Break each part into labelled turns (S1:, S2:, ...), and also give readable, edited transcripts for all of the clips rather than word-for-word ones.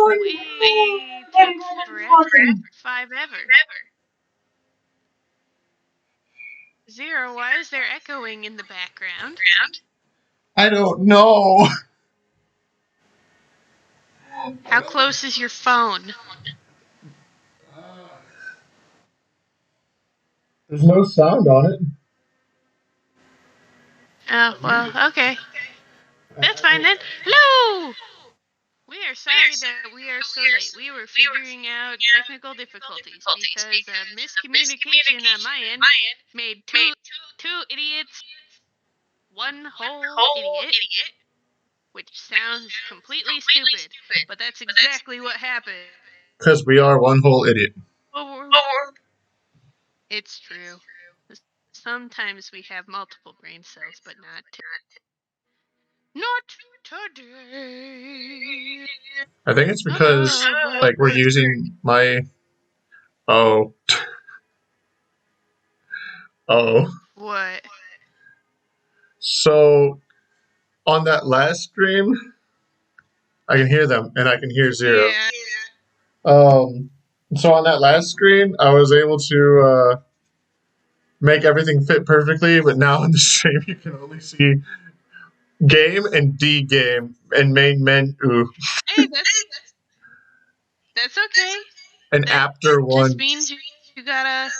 S1: We took forever. 5 ever. 0, why is there echoing in the background?
S2: I don't know.
S1: How close is your phone?
S2: There's no sound on it.
S1: Oh, well, okay. That's fine then. Hello! We are sorry that we are so late. We were figuring out technical difficulties because miscommunication on my end made two idiots one whole idiot, which sounds completely stupid, but that's exactly what happened.
S2: Because we are one whole idiot.
S1: It's true. Sometimes we have multiple brain cells, but not today.
S2: I think it's because like we're using my oh.
S1: What?
S2: So on that last stream, I can hear them and I can hear 0.
S1: Yeah.
S2: So on that last screen, I was able to make everything fit perfectly, but now in the stream you can only see game and D game and main menu.
S1: Hey, that's okay.
S2: And
S1: That
S2: after one
S1: just means you gotta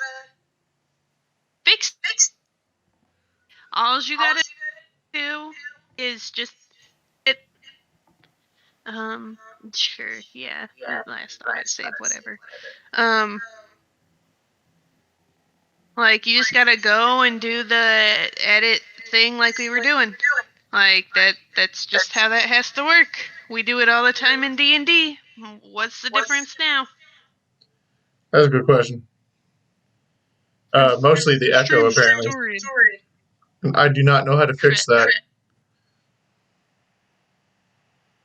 S1: fix. All you gotta do is just it. Sure, yeah. That last autosave, whatever. Like you just gotta go and do the edit thing like we were doing. Like that's just how that has to work. We do it all the time in D&D. What's the difference now?
S2: That's a good question. Mostly the echo, apparently. I do not know how to fix that.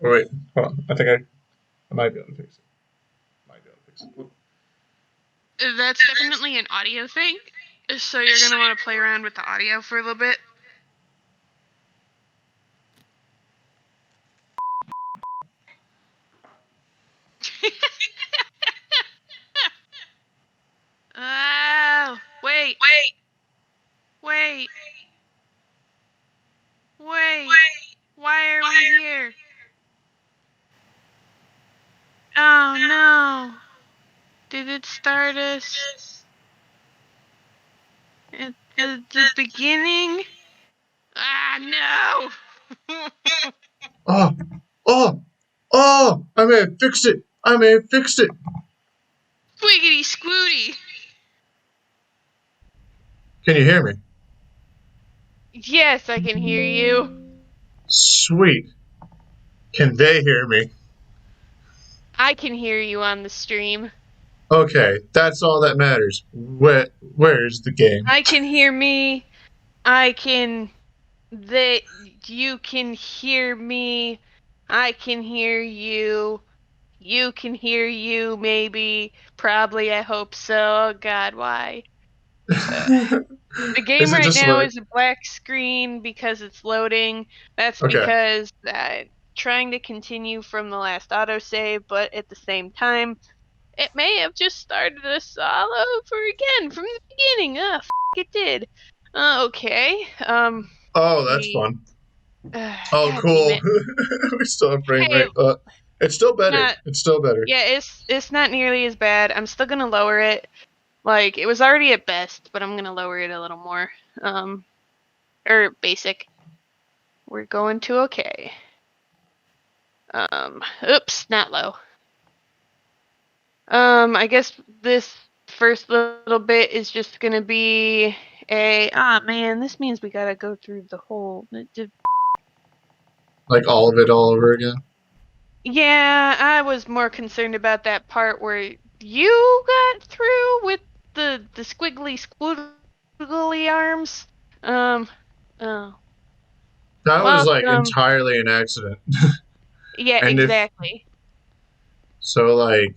S2: Oh, wait, hold on. I think I might be able to fix it.
S1: That's definitely an audio thing. So you're gonna want to play around with the audio for a little bit. Oh, wait. Why are we here? Oh no. Did it start us at the beginning? Ah, no.
S2: I may have fixed it.
S1: Squiggity squooty.
S2: Can you hear me?
S1: Yes, I can hear you.
S2: Sweet. Can they hear me?
S1: I can hear you on the stream.
S2: Okay, that's all that matters. Where's the game?
S1: I can hear me. You can hear me. I can hear you. You can hear you, maybe. Probably, I hope so. Oh, God, why? The game right now is a black screen because it's loading. That's because trying to continue from the last autosave, but at the same time, it may have just started us all over again from the beginning. It did. Okay.
S2: Oh, that's fun. Oh,
S1: God
S2: cool.
S1: damn it.
S2: We still have frame rate, but it's still better.
S1: Yeah, it's not nearly as bad. I'm still gonna lower it. Like, it was already at best, but I'm gonna lower it a little more. Or basic. We're going to okay. Oops, not low. I guess this first little bit is just gonna be man, this means we gotta go through the whole.
S2: Like all of it all over again?
S1: Yeah, I was more concerned about that part where you got through with the squiggly arms. Oh.
S2: That was like entirely an accident.
S1: Yeah, and exactly.
S2: So like.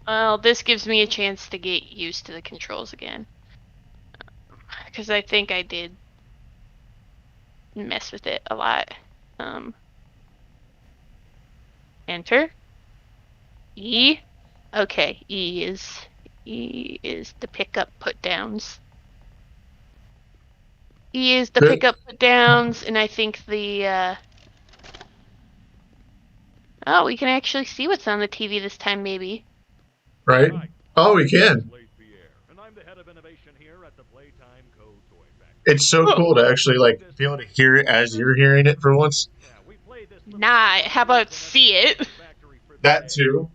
S1: Well, this gives me a chance to get used to the controls again. Because I think I did mess with it a lot. Enter. E? Okay, E is the pickup put downs. E is the
S2: Good,
S1: pickup put downs, and I think oh, we can actually see what's on the TV this time, maybe.
S2: right?
S3: Hi,
S2: Oh, we
S3: my name is
S2: can.
S3: Pierre, and I'm the head of innovation here at the Playtime Co. Toy Factory.
S2: It's so
S1: Oh,
S2: cool to actually
S3: Make
S2: like
S3: this
S2: be able to
S3: little
S2: hear it as you're hearing it for once.
S3: yeah, we play this little
S1: nah,
S3: game
S1: how
S3: called
S1: about
S3: Who's the Next
S1: see
S3: Toy
S1: it?
S3: in the Factory for the
S2: That
S3: Day.
S2: too.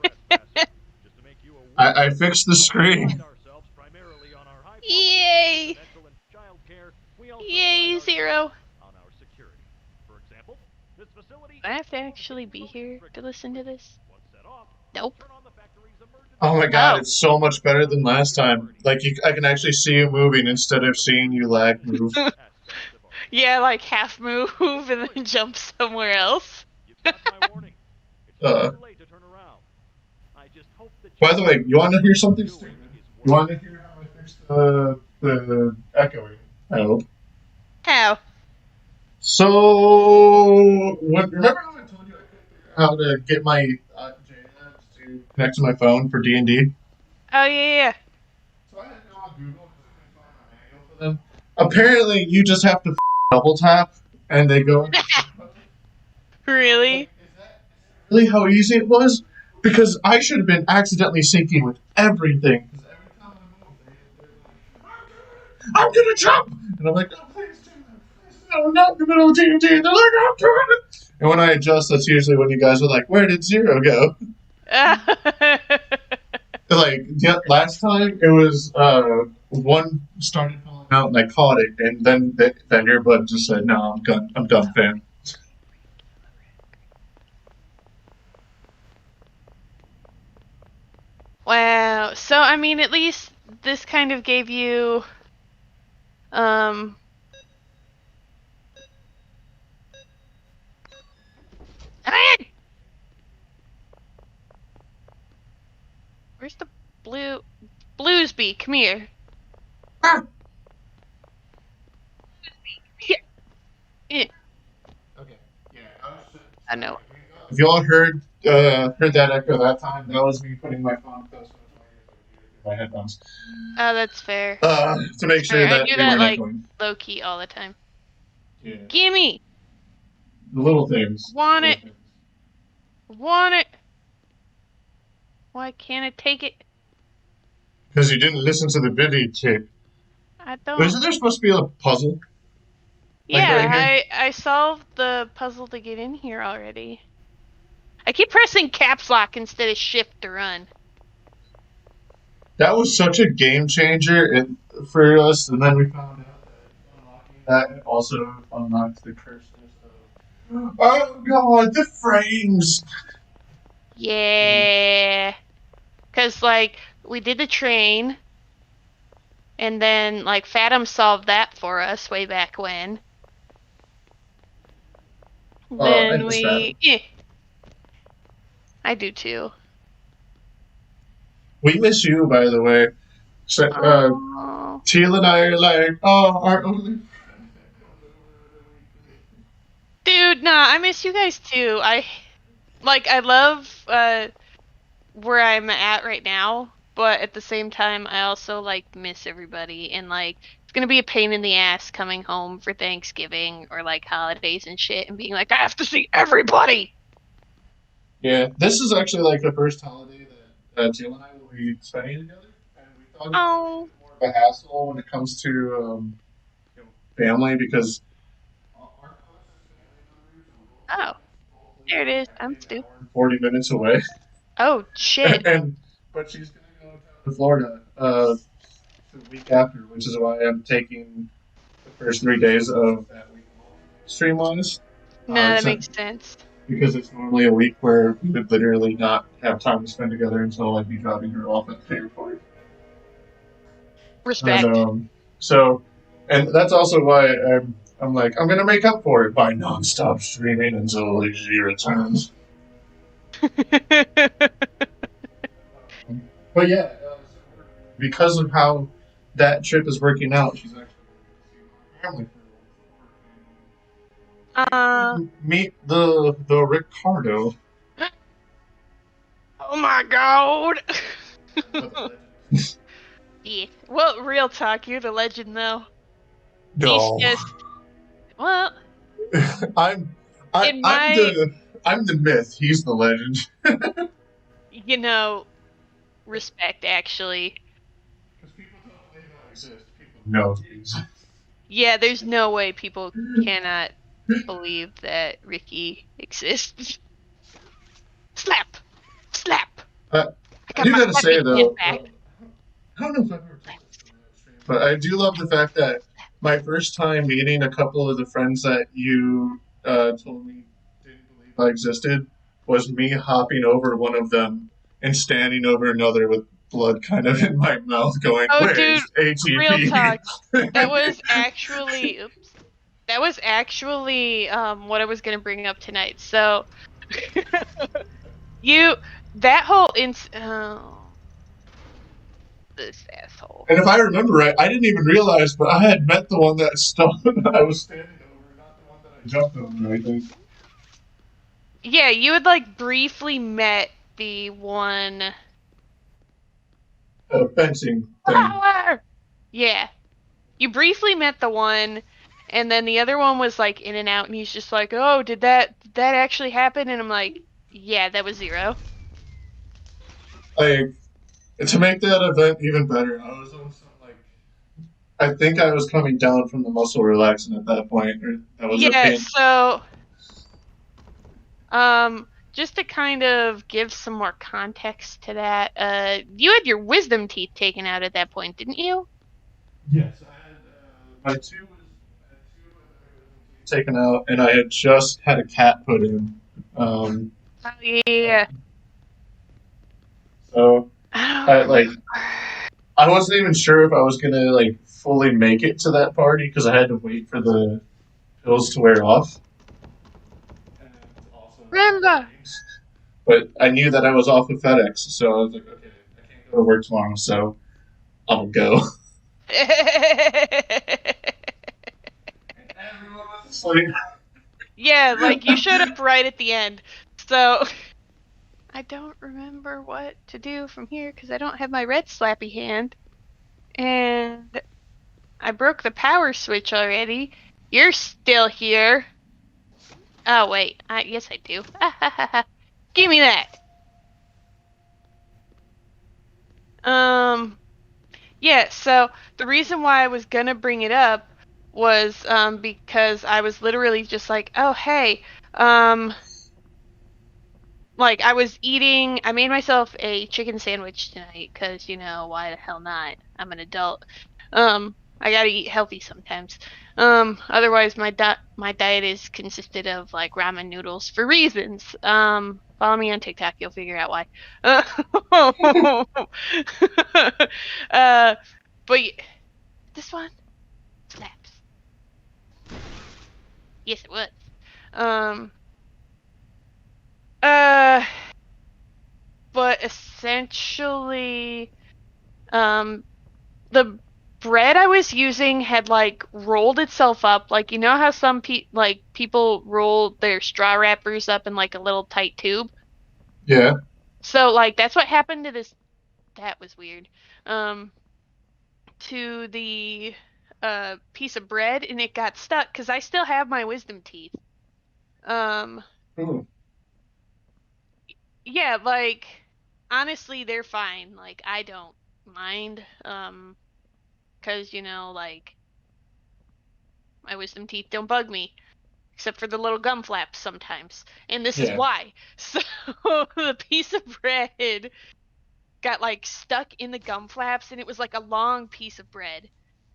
S3: No, trespasser. Just to make you aware
S2: I fixed the
S3: that while we pride
S2: screen.
S3: ourselves primarily on our high quality toys and
S1: Yay!
S3: excellent child care, we also pride
S1: Yay,
S3: ourselves
S1: Zero!
S3: on our security. For example, this facility
S1: Do I
S3: is
S1: have to
S3: full of hidden
S1: actually be
S3: motion
S1: here to
S3: triggers,
S1: listen to
S3: which,
S1: this?
S3: once set off, will
S1: Nope.
S3: turn on the factory's emergency
S2: Oh my god,
S1: Oh.
S3: alarm.
S2: it's so much
S3: Alerting
S2: better
S3: our
S2: than last time.
S3: security
S2: Like I
S3: team.
S2: can actually see you moving instead of
S3: Welcome to
S2: seeing you
S3: Playtime
S2: lag
S3: City's
S2: move.
S3: newest aspect of our
S1: Yeah,
S3: security.
S1: like half move
S3: Good
S1: and
S3: choice.
S1: then jump somewhere
S3: Now,
S1: else.
S3: you've got my warning. It's never
S2: Uh,
S3: too late to turn around. I just hope that you
S2: by the way,
S3: remember
S2: you
S3: that
S2: want to
S3: what
S2: hear
S3: you're
S2: something
S3: doing
S2: stupid?
S3: is
S2: You want to
S3: working.
S2: hear how I fixed the echoing? I hope.
S1: How?
S2: So, remember how I told you I couldn't figure out how to get my JLabs to connect to my phone for D&D?
S1: Oh, yeah.
S2: So I had to go on Google because I couldn't find a manual for them. Apparently, you just have to double tap and they go into sync mode. I was like,
S1: Really?
S2: is that really how easy it was? Because I should have been accidentally syncing with everything. Because every time I move, they're like, I'm gonna jump! And I'm like, no, please do that. Please, no, not in the middle of D&D. They're like, I'm doing it! And when I adjust, that's usually when you guys are like, where did Zero go? Like, yeah, last time it was one started falling out and I caught it, and then your bud just said, no, I'm done, fam.
S1: Wow. So, I mean, at least this kind of gave you, um, ah! Where's the blue? Bluesby, come here.
S2: Ah!
S1: Here. Eh,
S2: Okay, yeah, I was just
S1: I
S2: saying,
S1: know.
S2: if y'all heard that echo that time, that was me putting my phone close to my headphones
S1: Oh, that's fair.
S2: to make sure
S1: I
S2: that
S1: do
S2: we
S1: that
S2: weren't
S1: like
S2: echoing.
S1: low key all the time.
S2: Yeah,
S1: Gimme!
S2: the little things,
S1: Want
S2: little
S1: it!
S2: things.
S1: Want it! Why can't I take it?
S2: Because you didn't listen to the video tape.
S1: I don't.
S2: Isn't there supposed to be a puzzle like right
S1: Yeah,
S2: here?
S1: I solved the puzzle to get in here already. I keep pressing caps lock instead of shift to run.
S2: That was such a game changer for us, and then we found out that unlocking that also unlocks the curseness of. Oh god, the frames!
S1: Yeah. Cause like we did the train and then like Fathom solved that for us way back when.
S2: I
S1: Then
S2: miss that.
S1: I do too.
S2: We miss you, by the way. So,
S1: Oh.
S2: Teal and I are like, oh, our only.
S1: Dude, nah, I miss you guys too. I love where I'm at right now, but at the same time I also like miss everybody and like it's gonna be a pain in the ass coming home for Thanksgiving or like holidays and shit and being like, I have to see everybody.
S2: Yeah, this is actually like the first holiday that Teal and I will be spending together, and we thought it would make
S1: Oh.
S2: it more of a hassle when it comes to family because our closest family members are
S1: Oh,
S2: both
S1: there it is.
S2: exactly
S1: I'm
S2: an
S1: Stu.
S2: hour and 40 minutes away.
S1: Oh shit.
S2: And but she's gonna go down to Florida the week after, which is why I'm taking the first 3 days of that week stream wise.
S1: No, that makes sense.
S2: Because it's normally a week where we would literally not have time to spend together until I'd be dropping her off at the airport. And
S1: Respect.
S2: so, and that's also why I'm like, I'm gonna make up for it by nonstop streaming until she returns. But yeah, because of how that trip is working out, she's actually going to see my family
S1: uh
S2: for meet the Ricardo.
S1: Oh my god.
S2: Another legend.
S1: Yeah. Well, real talk, you're the legend though. He's
S2: No,
S1: just well,
S2: I'm
S1: in
S2: I'm
S1: my
S2: the myth. He's the legend.
S1: you know, respect actually.
S2: Because people don't believe I exist. People know he exists.
S1: Yeah, there's no way people cannot believe that Ricky exists. Slap! Slap!
S2: Uh,
S1: I
S2: I
S1: got
S2: do
S1: my
S2: gotta
S1: slappy
S2: say
S1: hand
S2: though,
S1: back.
S2: I don't know if I've ever told
S1: Slap,
S2: this story on stream, but I do love the fact that my first time meeting a couple of the friends that you told me didn't believe I existed was me hopping over one of them and standing over another with blood kind of in my mouth, going,
S1: oh, dude,
S2: "Where's
S1: real
S2: ATP?"
S1: talk. That was actually, oops. That was actually what I was gonna bring up tonight. So, you, that whole oh, this asshole.
S2: And if I remember right, I didn't even realize, but I had met the one that I was standing over, not the one that I jumped over. I think.
S1: Yeah, you had like briefly met the one.
S2: Fencing thing.
S1: Flower! Yeah, you briefly met the one, and then the other one was like in and out, and he's just like, "Oh, did that actually happen?" And I'm like, "Yeah, that was zero."
S2: Like to make that event even better, I was on some like I think I was coming down from the muscle relaxant at that point, or that was a
S1: Yeah,
S2: pain.
S1: so just to kind of give some more context to that, you had your wisdom teeth taken out at that point, didn't you?
S2: Yes, I had I had two of my teeth taken out, and I had just had a cat put in. Um,
S1: Oh yeah.
S2: so
S1: I
S2: I
S1: don't remember.
S2: like I wasn't even sure if I was gonna like fully make it to that party because I had to wait for the pills to wear off, and also
S1: Remember.
S2: but I knew that I was off of FedEx, so I was like, okay, I can't go to work tomorrow, so I'll go. Everyone was asleep.
S1: Yeah, like you showed up right at the end. So I don't remember what to do from here because I don't have my red slappy hand. And I broke the power switch already. You're still here. Oh, wait. Yes, I do. Give me that. Um, yeah, so the reason why I was gonna bring it up was because I was literally just like, oh, hey, um, like I was eating, I made myself a chicken sandwich tonight because, why the hell not? I'm an adult. I gotta eat healthy sometimes. Otherwise my diet is consisted of like ramen noodles for reasons. Follow me on TikTok, you'll figure out why. uh, but this one slaps. Yes, it was. Um, uh, but essentially, um, the bread I was using had like rolled itself up. Like how some people roll their straw wrappers up in like a little tight tube.
S2: Yeah.
S1: So like that's what happened to this. That was weird. Um, to the piece of bread, and it got stuck because I still have my wisdom teeth. Um,
S2: Ooh.
S1: yeah, like honestly, they're fine. Like I don't mind. Because like my wisdom teeth don't bug me. Except for the little gum flaps sometimes. And this is
S2: Yeah.
S1: why. So the piece of bread got like stuck in the gum flaps, and it was like a long piece of bread.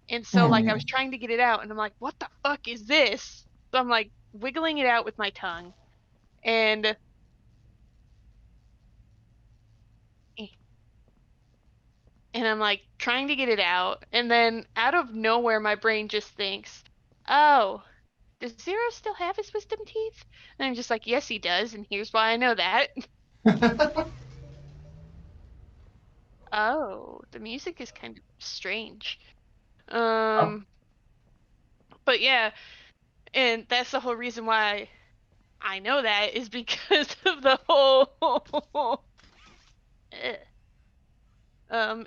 S1: And so like I
S2: Hmm.
S1: was trying to get it out, and I'm like, what the fuck is this? So I'm like wiggling it out with my tongue, and I'm like trying to get it out, and then out of nowhere my brain just thinks, "Oh, does Zero still have his wisdom teeth?" And I'm just like, "Yes, he does, and here's why I know that." Oh, the music is kind of strange. Um, but yeah, and that's the whole reason why I know that is because of the whole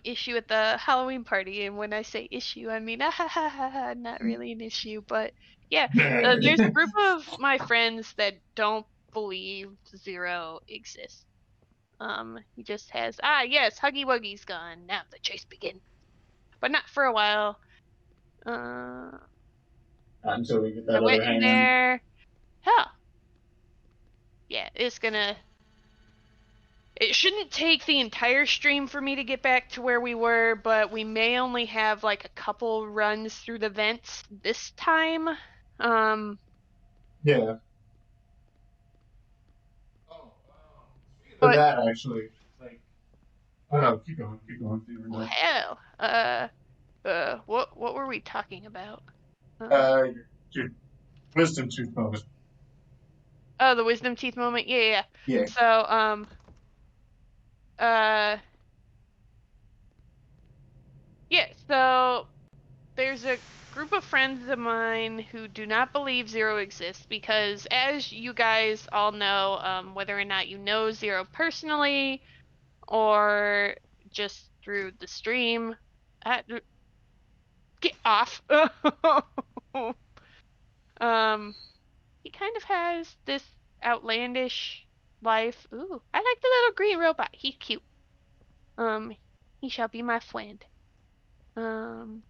S1: issue at the Halloween party, and when I say issue, I mean not really an issue, but yeah, there's a group of my friends that don't believe Zero exists. He just has yes, Huggy Wuggy's gone. Now the chase begins, but not for a while. Uh,
S2: Until we get
S1: I
S2: that
S1: went
S2: other
S1: in
S2: hand.
S1: there. Huh. Yeah, it's gonna. It shouldn't take the entire stream for me to get back to where we were, but we may only have like a couple runs through the vents this time.
S2: Yeah. Oh, speaking of
S1: But
S2: that, actually, like, oh no, keep going, keep going.
S1: hell, what were we talking about?
S2: Your wisdom tooth moment.
S1: Oh, the wisdom teeth moment. Yeah, yeah.
S2: Yeah.
S1: So, uh, yeah. So there's a group of friends of mine who do not believe Zero exists because, as you guys all know, whether or not you know Zero personally or just through the stream, uh, get off. um, he kind of has this outlandish life. Ooh, I like the little green robot. He's cute. Um, he shall be my friend. Um,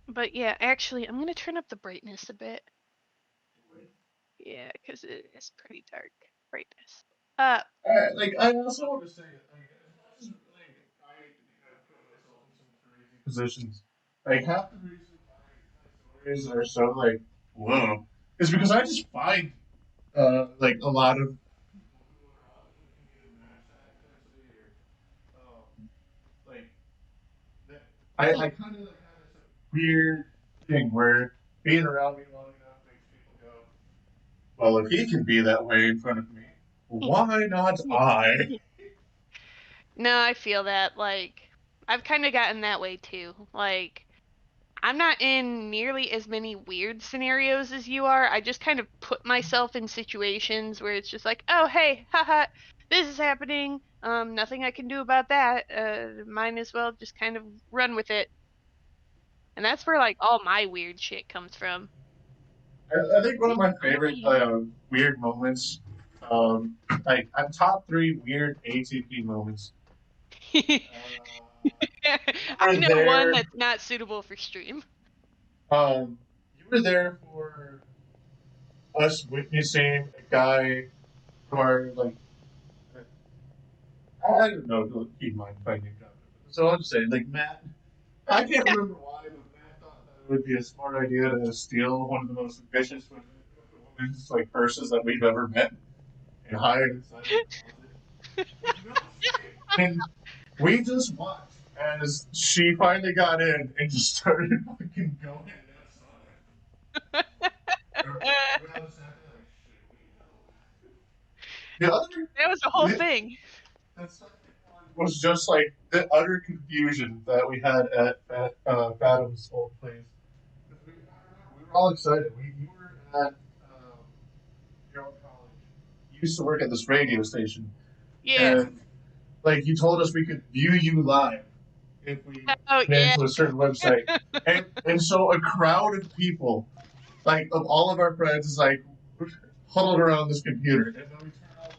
S1: but yeah, actually, I'm gonna turn up the brightness a bit. Yeah, because it is pretty dark. Brightness.
S2: Like, I also want to say, like, as much as like I put myself in some crazy positions, like half the reason my stories are so like whoa is because I just find like a lot of people who are in intensity or like that. I kind of like have this weird thing where being around me long enough makes people go, well, if he can be that way in front of me, why not I?
S1: No, I feel that. Like, I've kind of gotten that way too. Like, I'm not in nearly as many weird scenarios as you are. I just kind of put myself in situations where it's just like, oh, hey, haha, this is happening. Nothing I can do about that. Might as well just kind of run with it. And that's where like all my weird shit comes from.
S2: I think one of my favorite
S1: Annoying.
S2: weird moments, like top three weird ATP moments. You
S1: I
S2: were
S1: know one
S2: there.
S1: that's not suitable for stream.
S2: You were there for us witnessing a guy who are like, I don't know, don't keep in mind if I name drop it. So I'll just say, like Matt, I can't remember why, but Matt thought that it would be a smart idea to steal one of the most vicious women's like purses that we've ever met and hide inside of the closet. With no shame. And we just watched as she finally got in and just started fucking going nuts on it. Everyone was like, shit, we know. The other,
S1: That was the whole thing.
S2: the second one was just like the utter confusion that we had at Fathom's old place. We were all excited. We were at your own college. You used to work at this radio station,
S1: Yeah.
S2: and like you told us we could view you live if we
S1: Oh
S2: went
S1: yeah.
S2: into a certain website. And so a crowd of people, like of all of our friends, is like huddled around this computer. And then we turn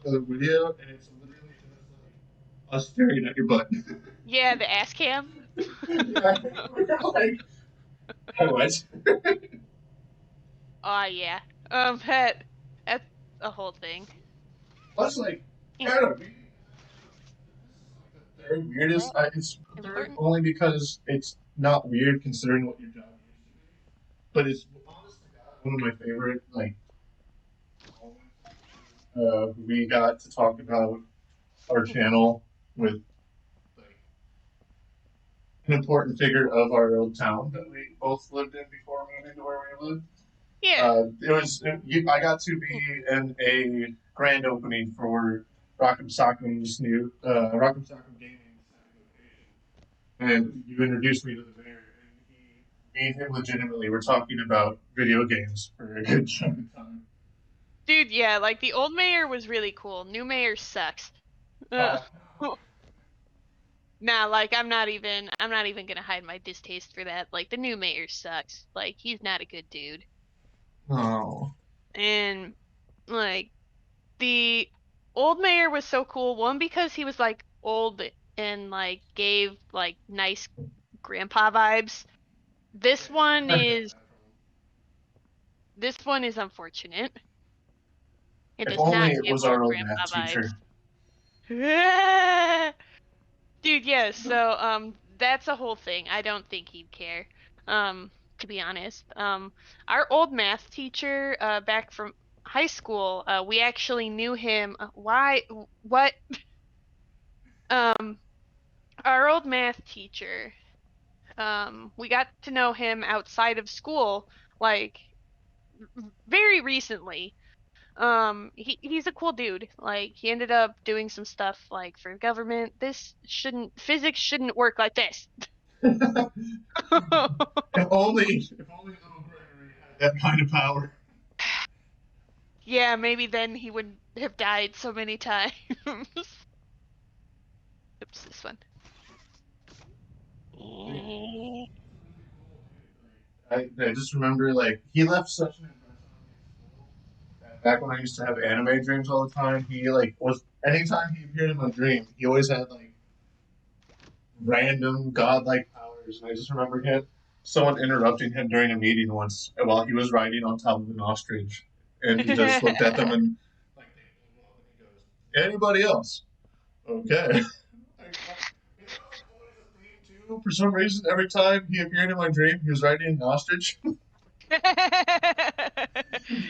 S2: on the video and it's literally just like us staring at your butt.
S1: Yeah, the ass cam.
S2: Yeah, we're like, what?
S1: Oh yeah. That's a whole thing.
S2: Plus, like, I
S1: Eh,
S2: don't know. The third weirdest.
S1: that
S2: It's third
S1: important.
S2: only because it's not weird considering what your job used to be. But it's honest to God one of my favorite like we got to talk about our channel with like an important figure of our old town that we both lived in before moving to where we lived.
S1: Yeah.
S2: I got to be in a grand opening for Rock'em Sock'em's new Rock'em Sock'em Gaming's second location, and you introduced me to the mayor, and me and him legitimately were talking about video games for a good chunk of time.
S1: Dude, yeah, like the old mayor was really cool. New mayor sucks. Uh,
S2: Oh no.
S1: Nah, like I'm not even gonna hide my distaste for that. Like the new mayor sucks. Like he's not a good dude.
S2: Oh.
S1: And like the old mayor was so cool. One because he was like old and like gave like nice grandpa vibes. This one
S2: Kind of got
S1: is
S2: that from him.
S1: this one is unfortunate. It
S2: If
S1: does
S2: only
S1: not
S2: it
S1: give
S2: was
S1: old
S2: our old math
S1: grandpa
S2: teacher.
S1: vibes. Dude, yes. So that's a whole thing. I don't think he'd care. To be honest. Our old math teacher back from high school, we actually knew him. Why what um our old math teacher, we got to know him outside of school like very recently. He's a cool dude. Like he ended up doing some stuff like for government. Physics shouldn't work like this.
S2: If only little Gregory had that kind of power.
S1: Yeah, maybe then he wouldn't have died so many times. Oops, this one.
S2: I just remember like he left such an impression on me in school. That back when I used to have anime dreams all the time, he like was anytime he appeared in my dream, he always had like random godlike powers. And I just remember him someone interrupting him during a meeting once while he was riding on top of an ostrich, and he just looked at them and like they blew up, and he goes, "Anybody else? Okay." For some reason, every time he appeared in my dream, he was riding an ostrich.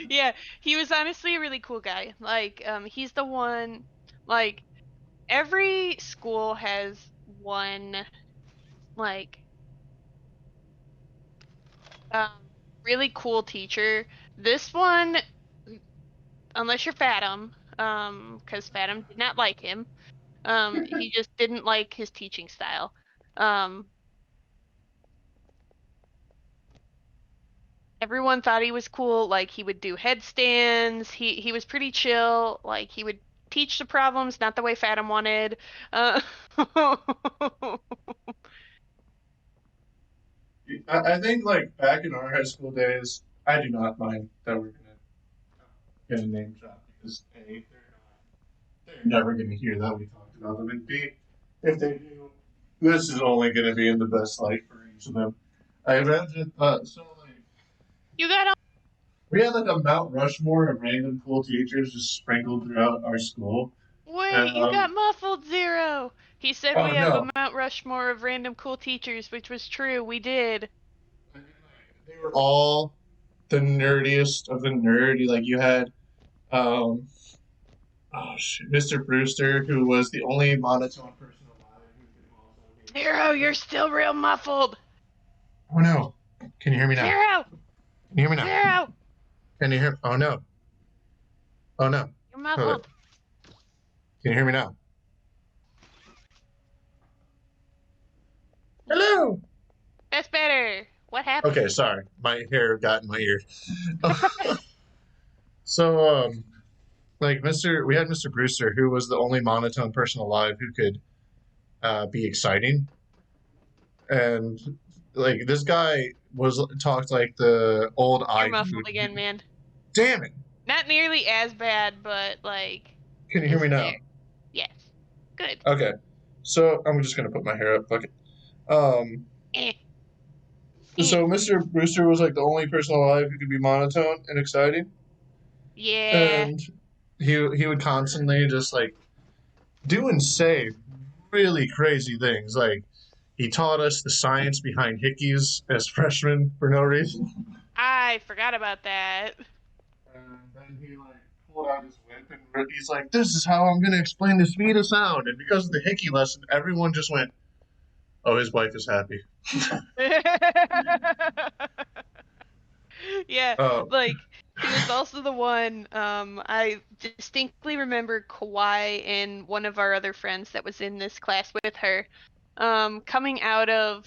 S1: Yeah, he was honestly a really cool guy. Like, he's the one, like, every school has one, like, really cool teacher. This one, unless you're Fathom, because Fathom did not like him. He just didn't like his teaching style. Um, Everyone thought he was cool. Like he would do headstands. He was pretty chill. Like he would teach the problems, not the way Fathom wanted. Uh,
S2: I think like back in our high school days, I do not mind that we're gonna get a name drop because A, they're never gonna hear that we talked about them, and B, if they do, this is only gonna be in the best light for each of them. I imagine so like
S1: you got all.
S2: we had like a Mount Rushmore of random cool teachers just sprinkled throughout our school.
S1: Wait,
S2: And
S1: you got muffled, Zero. He said
S2: oh
S1: we have a
S2: no,
S1: Mount Rushmore of random cool teachers, which was true. We did.
S2: they were all the nerdiest of the nerdy. Like you had um, oh shit, Mr. Brewster, who was the only monotone person alive who could also be
S1: Zero,
S2: exciting.
S1: you're still real muffled.
S2: Oh no, can you hear me now?
S1: Zero,
S2: Can you hear me now?
S1: Zero,
S2: Can you hear? Oh no, oh no.
S1: you're
S2: Hold it.
S1: muffled.
S2: Can you hear me now? Hello.
S1: That's better. What happened?
S2: Okay, sorry, my hair got in my ear. So we had Mr. Brewster, who was the only monotone person alive who could be exciting, and like this guy was talked like the old
S1: You're
S2: eye
S1: muffled
S2: dude.
S1: again, man.
S2: Damn it!
S1: Not nearly as bad, but like
S2: Can you hear
S1: it's
S2: me
S1: there.
S2: now?
S1: Yes. Good.
S2: Okay, so I'm just gonna put my hair up. Fuck it. Um,
S1: Eh. Eh.
S2: so Mr. Brewster was like the only person alive who could be monotone and exciting,
S1: Yeah.
S2: and he would constantly just like do and say really crazy things. Like he taught us the science behind hickeys as freshmen for no reason.
S1: I forgot about that.
S2: And then he like pulled out his whip and he's like, "This is how I'm going to explain the speed of sound." And because of the hickey lesson, everyone just went, "Oh, his wife is happy."
S1: Yeah,
S2: Oh,
S1: like he was also the one I distinctly remember Kawhi and one of our other friends that was in this class with her coming out of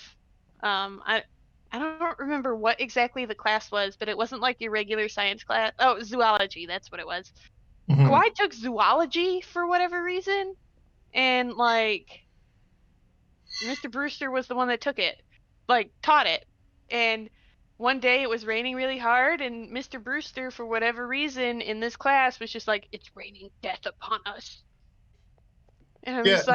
S1: um I I don't remember what exactly the class was, but it wasn't like your regular science class. Oh, zoology, that's what it was.
S2: mhm.
S1: Kawhi took zoology for whatever reason and like Mr. Brewster was the one that took it, like taught it. And one day it was raining really hard, and Mr. Brewster, for whatever reason, in this class was just like, "It's raining death upon us." And I'm
S2: Yeah,
S1: just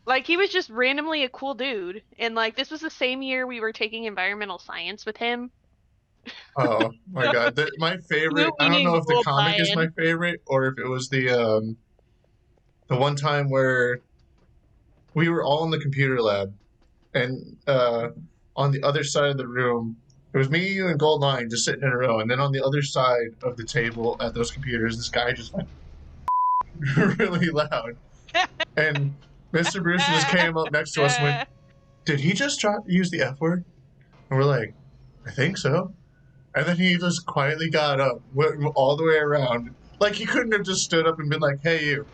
S1: like he was just randomly a cool dude. And like this was the same year we were taking environmental science with him.
S2: oh my god, my
S1: Who
S2: favorite. I
S1: we
S2: don't know
S1: named
S2: if the
S1: Old
S2: comic is my
S1: Lion.
S2: favorite or if it was the one time where we were all in the computer lab and on the other side of the room. It was me, you, and Gold Line just sitting in a row, and then on the other side of the table at those computers, this guy just went really loud. And Mr. Brewster just came up next to us and went, "Did he just try to use the F word?" And we're like, "I think so." And then he just quietly got up, went all the way around. Like he couldn't have just stood up and been like, "Hey, you."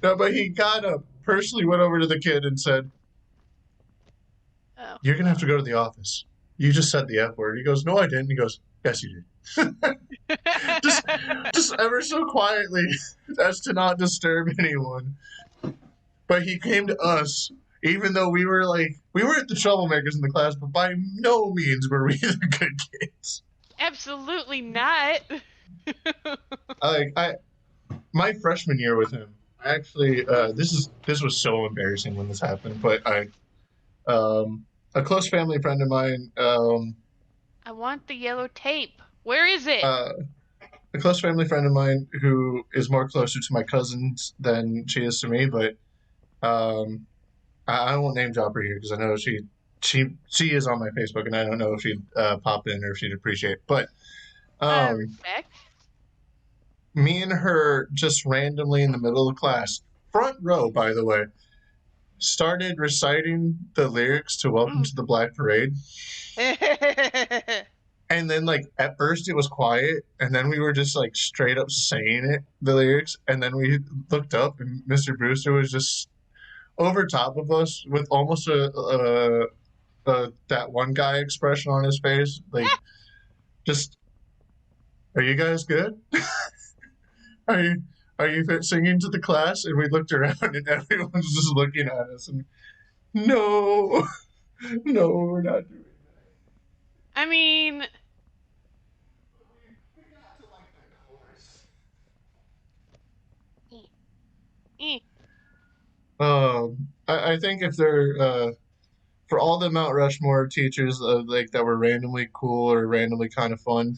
S2: No, but he got up, personally went over to the kid and said,
S1: Oh.
S2: "You're gonna have to go to the office. You just said the F word." He goes, "No, I didn't." He goes, "Yes, you did." just, just ever so quietly, as to not disturb anyone. But he came to us, even though we were the troublemakers in the class, but by no means were we the good kids.
S1: Absolutely not.
S2: I my freshman year with him, I actually this was so embarrassing when this happened, but a close family friend of mine,
S1: I want the yellow tape. Where is it?
S2: uh, a close family friend of mine who is more closer to my cousins than she is to me, but um, I won't name drop her here because I know she is on my Facebook, and I don't know if she'd pop in or if she'd appreciate it. But um,
S1: Respect.
S2: me and her just randomly in the middle of the class, front row, by the way, started reciting the lyrics to Welcome to the Black Parade. And then, like, at first it was quiet, and then we were just, like, straight up saying it, the lyrics, and then we looked up, and Mr. Brewster was just over top of us with almost that one guy expression on his face. Like, just, "Are you guys good? Are you are you singing to the class?" And we looked around, and everyone's just looking at us, and no, no, we're not doing
S1: I mean, eh,
S2: I think if they're for all the Mount Rushmore teachers like that were randomly cool or randomly kind of fun,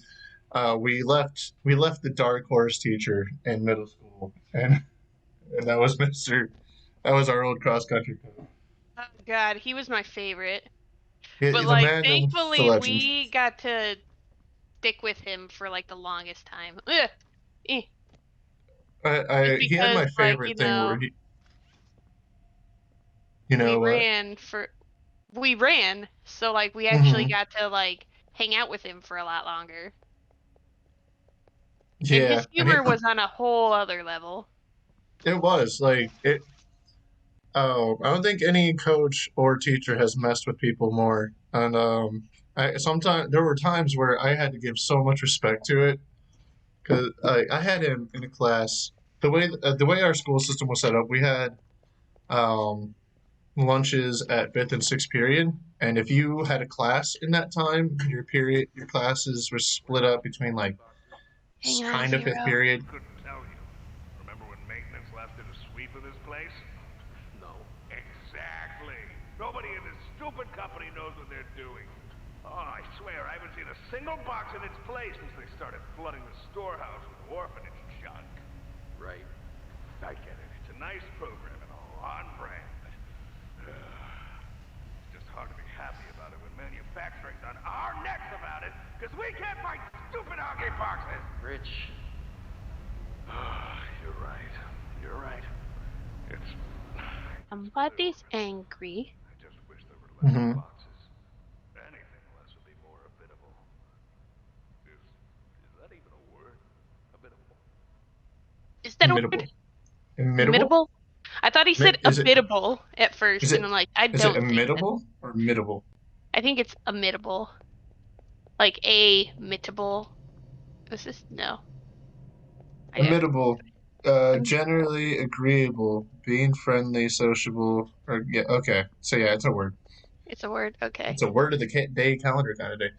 S2: we left the dark horse teacher in middle school, and that was our old cross country coach.
S1: oh God, he was my favorite. But
S2: The
S1: like,
S2: man, the
S1: thankfully,
S2: legend.
S1: we got to stick with him for like the longest time. Ugh. Eh. Just
S2: He had
S1: because,
S2: my
S1: like,
S2: favorite thing where you
S1: we
S2: know what?
S1: ran, so like we actually
S2: Mm-hmm.
S1: got to like hang out with him for a lot longer. And
S2: Yeah,
S1: his humor was on a whole other level.
S2: it was like it. Oh, I don't think any coach or teacher has messed with people more. And sometimes there were times where I had to give so much respect to it because I had him in a class. The way our school system was set up, we had um, lunches at fifth and sixth period, and if you had a class in that time, your classes were split up between like
S1: Hang on,
S2: kind of fifth
S1: Zero.
S2: period.
S3: Couldn't tell you. Remember when maintenance left did a sweep of this place? No. Exactly. Nobody in this stupid company knows what they're doing. Oh, I swear, I haven't seen a single box in its place since they started flooding the storehouse with orphanage junk. Right. I get it. It's a nice program and all on brand. It's just hard to be happy about it when manufacturing's on our necks about it, because we can't find stupid hockey boxes! Rich. You're right. You're right. It's...
S1: Somebody's angry.
S3: I just wish there were less
S2: Mm-hmm.
S3: boxes. Anything less would be more habitable. Is that even a word? Habitable.
S1: Is that a word?
S2: Imitable. Imitable?
S1: Imitable? I thought he said
S2: Is it
S1: abitable at
S2: is
S1: first, and
S2: it
S1: I'm like, I
S2: is it
S1: don't think that.
S2: imitable or imitable?
S1: I think it's imitable. Like a mittable. Is this? No. I got
S2: Imitable. Generally agreeable, being friendly, sociable, or yeah, okay. So yeah, it's a word.
S1: It's a word. Okay.
S2: It's a word of the day calendar kind of day.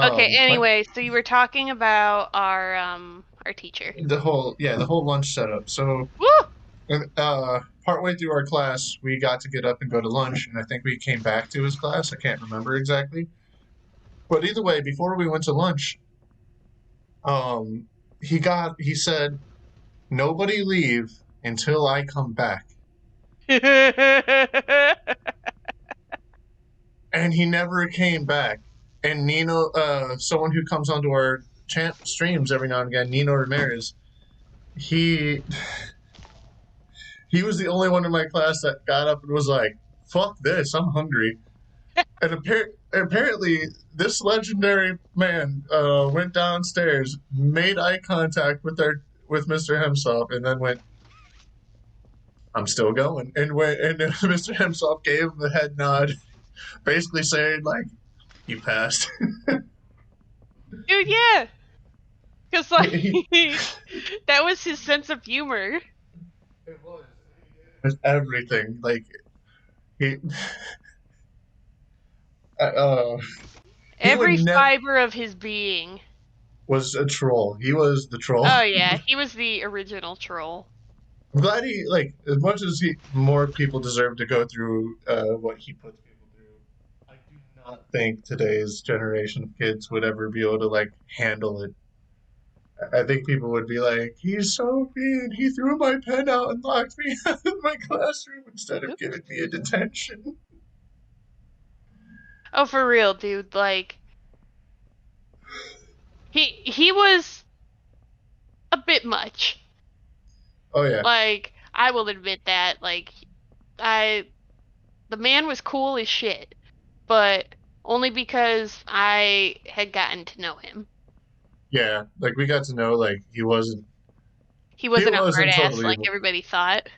S1: Okay.
S2: My
S1: Anyway, so you were talking about our teacher.
S2: the whole lunch setup. So
S1: Woo!
S2: partway through our class, we got to get up and go to lunch, and I think we came back to his class. I can't remember exactly, but either way, before we went to lunch, um, he said, "Nobody leave until I come back," and he never came back. And Nino, someone who comes onto our streams every now and again, Nino Ramirez, he he was the only one in my class that got up and was like, "Fuck this, I'm hungry." And apparently, this legendary man went downstairs, made eye contact with Mr. Himself, and then went, "I'm still going." And Mr. Himself gave him the head nod, basically saying like, "You passed."
S1: Dude, yeah. Cause like
S2: he,
S1: that was his sense of humor.
S2: it was everything. Like he, uh, he would
S1: Every
S2: never
S1: fiber of his being.
S2: was a troll. He was the troll.
S1: Oh yeah, he was the original troll.
S2: I'm glad he like as much as he more people deserve to go through what he puts people through. I do not think today's generation of kids would ever be able to like handle it. I think people would be like, "He's so mean. He threw my pen out and locked me out of my classroom instead of
S1: Oops.
S2: giving me a detention."
S1: Oh, for real, dude. Like he was a bit much.
S2: Oh yeah,
S1: Like I will admit that. Like I the man was cool as shit, but only because I had gotten to know him.
S2: yeah. Like we got to know like
S1: He
S2: he
S1: wasn't a hard
S2: wasn't
S1: ass
S2: totally
S1: like
S2: evil.
S1: everybody thought.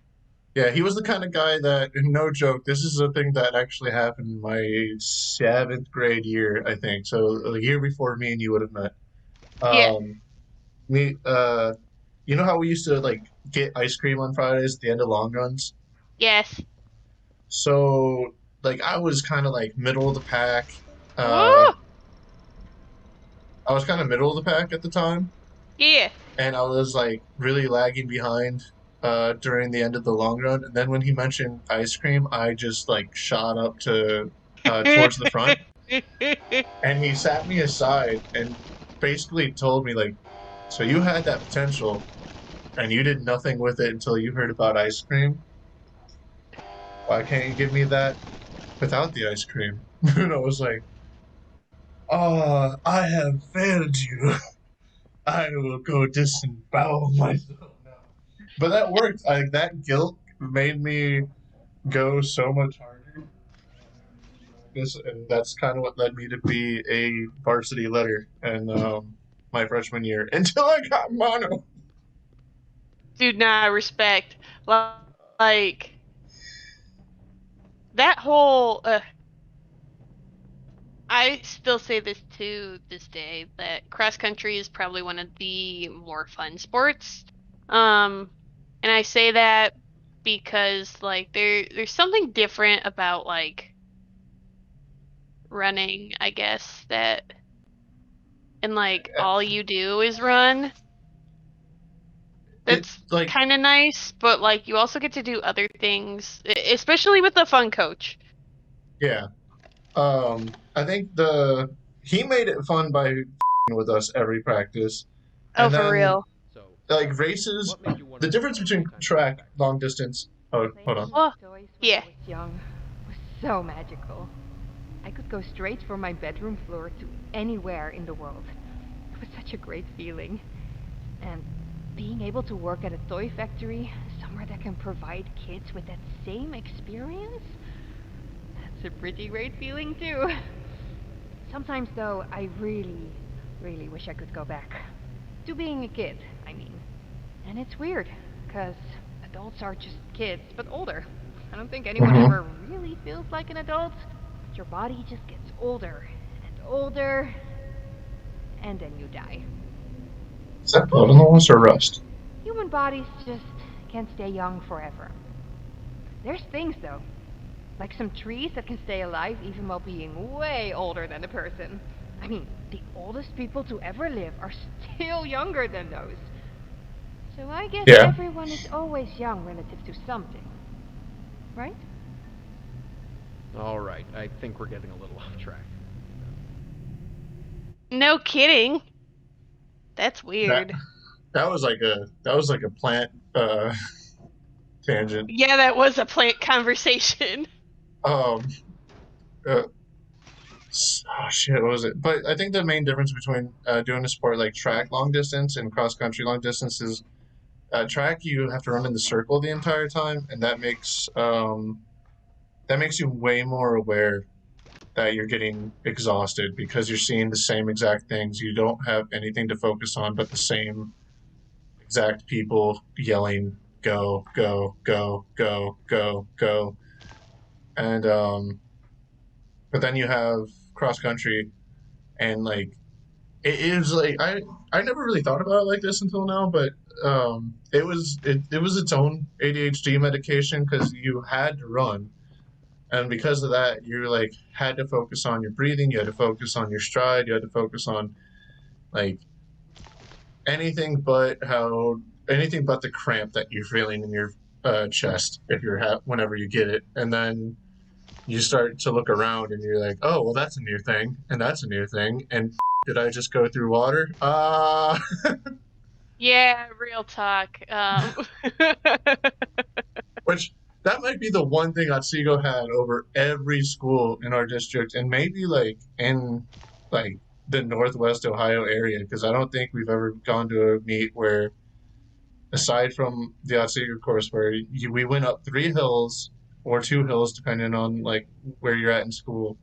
S2: Yeah, he was the kind of guy that, no joke, this is a thing that actually happened in my seventh grade year, I think. So a year before me and you would have met.
S1: Yeah.
S2: Um, me, you know how we used to like get ice cream on Fridays at the end of long runs?
S1: Yes.
S2: So like I was kind of like middle of the pack. Uh,
S1: Woo!
S2: I was kind of middle of the pack at the time,
S1: Yeah.
S2: and I was like really lagging behind during the end of the long run. And then when he mentioned ice cream, I just like shot up to towards the front, and he sat me aside and basically told me like, "So you had that potential, and you did nothing with it until you heard about ice cream. Why can't you give me that without the ice cream?" And I was like, "Oh, I have failed you. I will go disembowel myself now." But that worked. Like that guilt made me go so much harder. And that's kind of what led me to be a varsity letter in my freshman year until I got mono.
S1: Dude, nah, respect. Like that whole I still say this to this day that cross country is probably one of the more fun sports. Um, and I say that because like there's something different about like running, I guess, that and like all you do is run.
S2: It
S1: That's
S2: like
S1: kind of nice, but like you also get to do other things, especially with the fun coach.
S2: yeah. I think the he made it fun by with us every practice,
S1: Oh,
S2: and
S1: for
S2: then
S1: real.
S3: So,
S2: like races.
S3: what made you want
S2: The
S3: to join
S2: difference
S3: the
S2: between
S3: Playtime team
S2: track,
S3: back then?
S2: long distance. Oh, hold
S4: Playing
S2: on.
S4: with
S1: Oh,
S4: toys when I
S1: yeah.
S4: was young was so magical. I could go straight from my bedroom floor to anywhere in the world. It was such a great feeling. And being able to work at a toy factory, somewhere that can provide kids with that same experience, that's a pretty great feeling too. Sometimes, though, I really, really wish I could go back. To being a kid, I mean. And it's weird, because adults are just kids, but older. I don't think anyone
S2: Mm-hmm.
S4: ever really feels like an adult, but your body just gets older and older, and then you die.
S2: Is that blood on the walls or rust?
S4: Human human bodies just can't stay young forever. There's things, though, like some trees that can stay alive even while being way older than a person. I mean, the oldest people to ever live are still younger than those. So I guess
S2: Yeah.
S4: everyone is always young relative to something, right?
S5: All right, I think we're getting a little off track.
S1: No kidding. That's
S2: That
S1: weird.
S2: that was like a plant tangent.
S1: Yeah, that was a plant conversation.
S2: Um, uh, oh shit, what was it? But I think the main difference between doing a sport like track long distance and cross country long distance is track you have to run in the circle the entire time, and that makes you way more aware that you're getting exhausted because you're seeing the same exact things. You don't have anything to focus on but the same exact people yelling go go go go go go and but then you have cross country and like it is like I never really thought about it like this until now, but it was its own ADHD medication because you had to run, and because of that you like had to focus on your breathing, you had to focus on your stride, you had to focus on like anything but how anything but the cramp that you're feeling in your chest if you're whenever you get it, and then you start to look around and you're like, oh well, that's a new thing, and that's a new thing, and did I just go through water?
S1: Yeah, real talk.
S2: Which that might be the one thing Otsego had over every school in our district, and maybe like in like the Northwest Ohio area, because I don't think we've ever gone to a meet where, aside from the Otsego course, where we went up 3 hills or 2 hills, depending on like where you're at in school,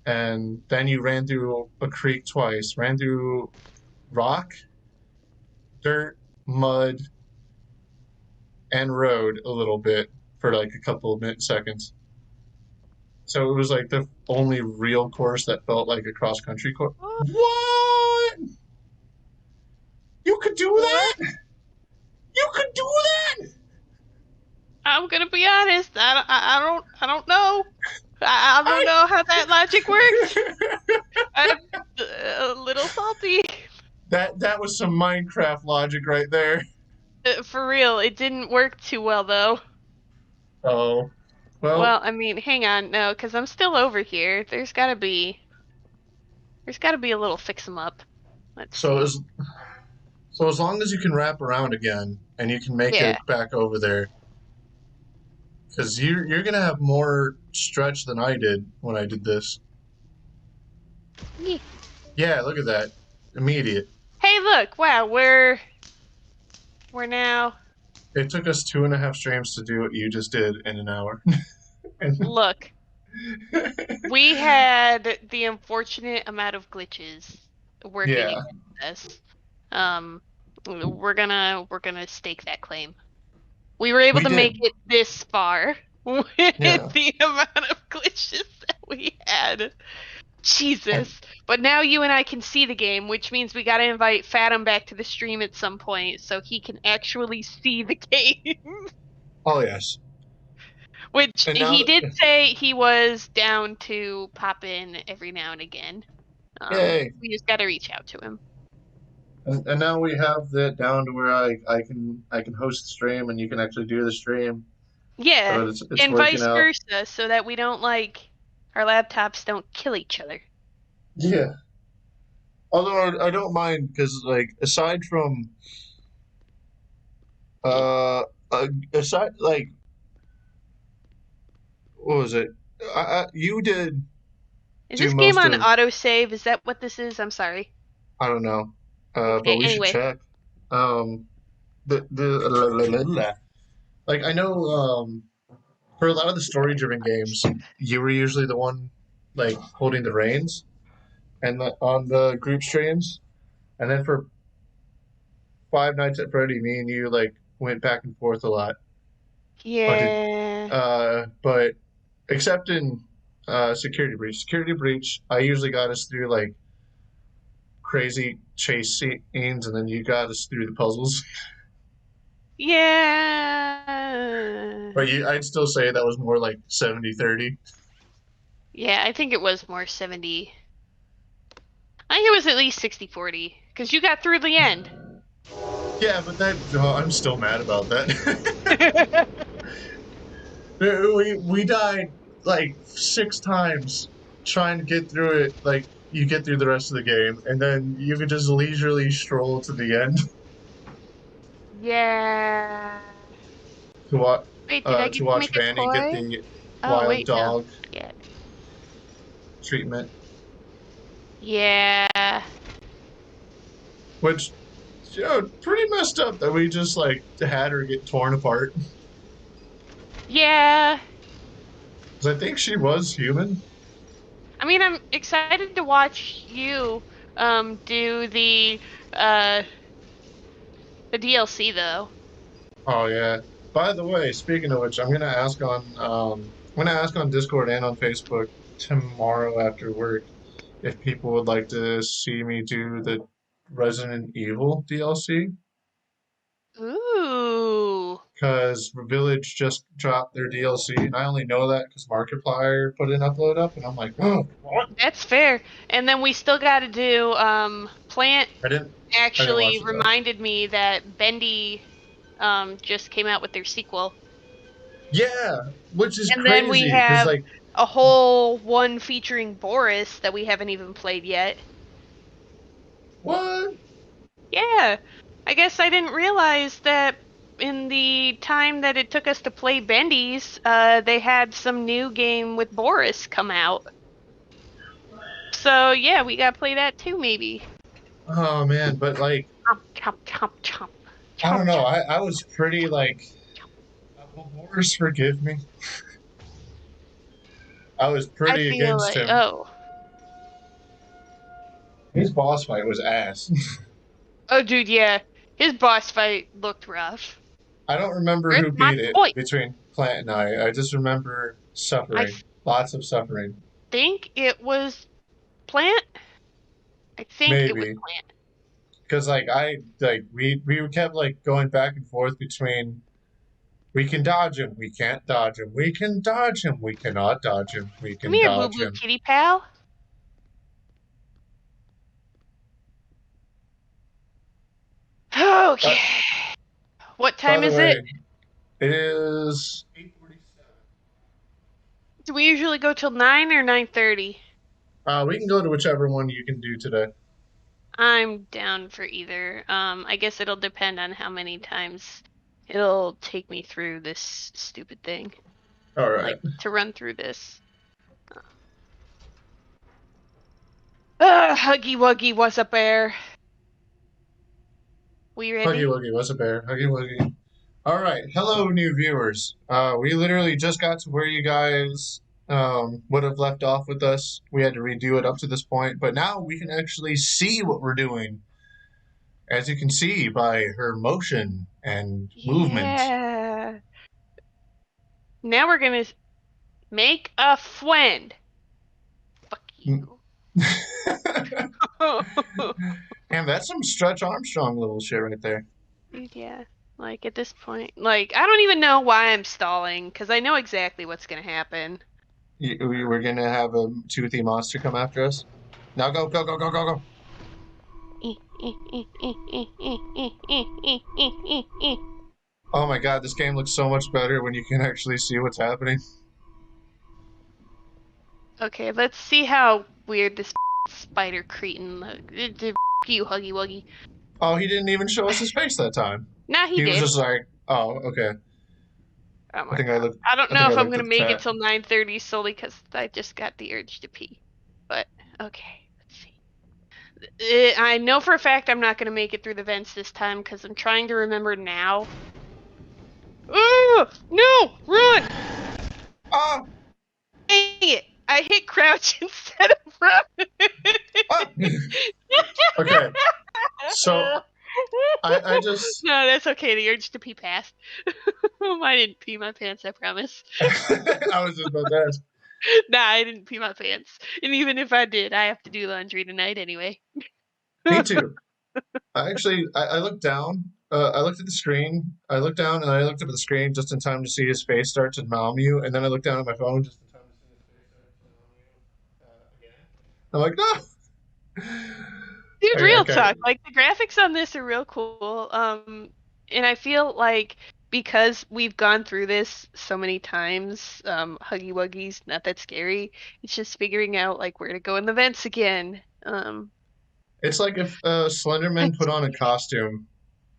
S2: and then you ran through a creek twice, ran through rock, dirt, mud, and road a little bit for like a couple of seconds. So it was like the only real course that felt like a cross country course. What? You could do
S1: What?
S2: that? You could do that?
S1: I'm gonna be honest. I don't know. I don't
S2: I.
S1: know how that logic works. I'm a little salty.
S2: That was some Minecraft logic right there.
S1: For real, it didn't work too well though.
S2: Oh, well.
S1: Well, I mean, hang on, no, because I'm still over here. There's gotta be a little fix 'em up. Let's
S2: So
S1: see.
S2: as so as long as you can wrap around again and you can make
S1: Yeah.
S2: it back over there, because you're gonna have more stretch than I did when I did this.
S1: Yee.
S2: Yeah, look at that, immediate.
S1: Hey, look! Wow, we're now.
S2: It took us 2.5 streams to do what you just did in an hour. And
S1: Look, we had the unfortunate amount of glitches working
S2: yeah,
S1: against us. We're gonna stake that claim. We were able
S2: we
S1: to make
S2: did.
S1: it this far with
S2: Yeah,
S1: the amount of glitches that we had.
S2: and
S1: Jesus. But now you and I can see the game, which means we gotta invite Fathom back to the stream at some point so he can actually see the game.
S2: oh yes,
S1: Which
S2: and now
S1: he did say he was down to pop in every now and again.
S2: yay,
S1: We just gotta reach out to him.
S2: and now we have that down to where I can host the stream and you can actually do the stream.
S1: Yeah,
S2: So it's
S1: and
S2: working
S1: vice
S2: out.
S1: versa, so that we don't like our laptops don't kill each other.
S2: Yeah. Although I don't mind because like uh, aside like what was it? You did
S1: Is
S2: do
S1: this game
S2: most
S1: on
S2: of
S1: autosave? Is that what this is? I'm sorry.
S2: I don't know, but
S1: Okay,
S2: we should
S1: anyway.
S2: check. The like I know for a lot of the story driven games, you were usually the one like holding the reins and on the group streams, and then for Five Nights at Freddy, me and you like went back and forth a lot. But
S1: Yeah.
S2: but except in Security Breach. Security Breach, I usually got us through like crazy chase scenes, and then you got us through the puzzles.
S1: Yeah.
S2: But I'd still say that was more like 70-30.
S1: Yeah, I think it was more 70. I think it was at least 60-40 because you got through the end.
S2: Yeah, but I'm still mad about that. We died like 6 times trying to get through it. Like you get through the rest of the game, and then you could just leisurely stroll to the end
S1: Yeah.
S2: to watch
S1: Wait, did I
S2: to
S1: get to
S2: watch
S1: make a
S2: Vanny get
S1: koi?
S2: the
S1: Oh,
S2: wild
S1: wait, no.
S2: dog
S1: Yeah.
S2: treatment,
S1: Yeah.
S2: which pretty messed up that we just like had her get torn apart.
S1: Yeah.
S2: Because I think she was human.
S1: I mean, I'm excited to watch you do uh the DLC though.
S2: Oh yeah. By the way, speaking of which, I'm gonna ask on Discord and on Facebook tomorrow after work if people would like to see me do the Resident Evil DLC
S1: Ooh.
S2: because Village just dropped their DLC and I only know that because Markiplier put an upload up and I'm like, oh, what?
S1: That's fair. And then we still got to do Plant
S2: I didn't I didn't
S1: actually
S2: watch it though.
S1: reminded me that Bendy just came out with their sequel.
S2: Yeah, which is
S1: And then we
S2: crazy because
S1: have
S2: like
S1: a whole one featuring Boris that we haven't even played yet.
S2: what?
S1: Yeah. I guess I didn't realize that in the time that it took us to play Bendy's, they had some new game with Boris come out. So yeah, we gotta play that too, maybe.
S2: Oh man, but like
S1: Chomp, chomp, chomp, chomp,
S2: I
S1: chomp,
S2: don't know.
S1: chomp,
S2: I was pretty like,
S1: chomp.
S2: will Boris forgive me? I was
S1: I
S2: pretty
S1: feel
S2: against
S1: like,
S2: him.
S1: oh,
S2: His boss fight was ass.
S1: oh, dude, yeah, his boss fight looked rough.
S2: I don't remember
S1: Where's
S2: who
S1: my
S2: beat it
S1: toy?
S2: between Plant and I. I just remember
S1: I
S2: suffering. Lots of suffering.
S1: think it was Plant. I think it was
S2: Maybe.
S1: Plant.
S2: Because we kept like going back and forth between we can dodge him, we can't dodge him, we can dodge him, we cannot dodge him, we
S1: Come
S2: can
S1: here, Boo
S2: dodge
S1: Boo
S2: him.
S1: Kitty Pal.
S2: But
S1: Okay. What
S2: by
S1: time
S2: the
S1: is it?
S2: way, it is 8:47.
S1: Do we usually go till 9 or 9:30?
S2: We can go to whichever one you can do today.
S1: I'm down for either. I guess it'll depend on how many times it'll take me through this stupid thing.
S2: All right.
S1: Like to run through this. Huggy Wuggy was a bear. We
S2: Huggy
S1: ready?
S2: Wuggy was a bear. Huggy Wuggy. All right. Hello, new viewers. We literally just got to where you guys would have left off with us. We had to redo it up to this point, but now we can actually see what we're doing, as you can see by her motion and movement.
S1: Yeah. Now we're gonna make a friend. Fuck you.
S2: And that's some Stretch Armstrong little shit right there.
S1: Yeah. Like at this point, like I don't even know why I'm stalling because I know exactly what's gonna happen.
S2: We were gonna have a toothy monster come after us. Now go, go, go, go, go, go. Oh my god, this game looks so much better when you can actually see what's happening.
S1: Okay, let's see how weird this spider cretin look. You huggy wuggy.
S2: Oh, he didn't even show us his face that time.
S1: Nah, he
S2: He was
S1: did.
S2: just like, "Oh, okay."
S1: Oh
S2: I
S1: my
S2: think I
S1: god.
S2: looked.
S1: I don't
S2: I think
S1: know
S2: I
S1: if I'm
S2: looked
S1: gonna
S2: at the
S1: make it
S2: chat.
S1: till 9:30 solely because I just got the urge to pee. But okay, let's see. I know for a fact I'm not gonna make it through the vents this time because I'm trying to remember now. Oh no! Run!
S2: Ah,
S1: Dang it! I hit crouch instead of run.
S2: ah. Okay, so I just
S1: No, that's okay. The urge to pee passed. I didn't pee my pants, I promise.
S2: I was just about to ask.
S1: Nah, I didn't pee my pants. And even if I did, I have to do laundry tonight anyway.
S2: Me too. I looked down I looked at the screen. I looked down and I looked up at the screen just in time to see his face start to nom you, and then I looked down at my phone just in time to see his face start to nom you again. I'm like, no.
S1: Dude, real
S2: Okay.
S1: talk. Like the graphics on this are real cool. And I feel like because we've gone through this so many times, Huggy Wuggy's not that scary. It's just figuring out like where to go in the vents again.
S2: It's like if Slenderman
S1: It's
S2: put on a costume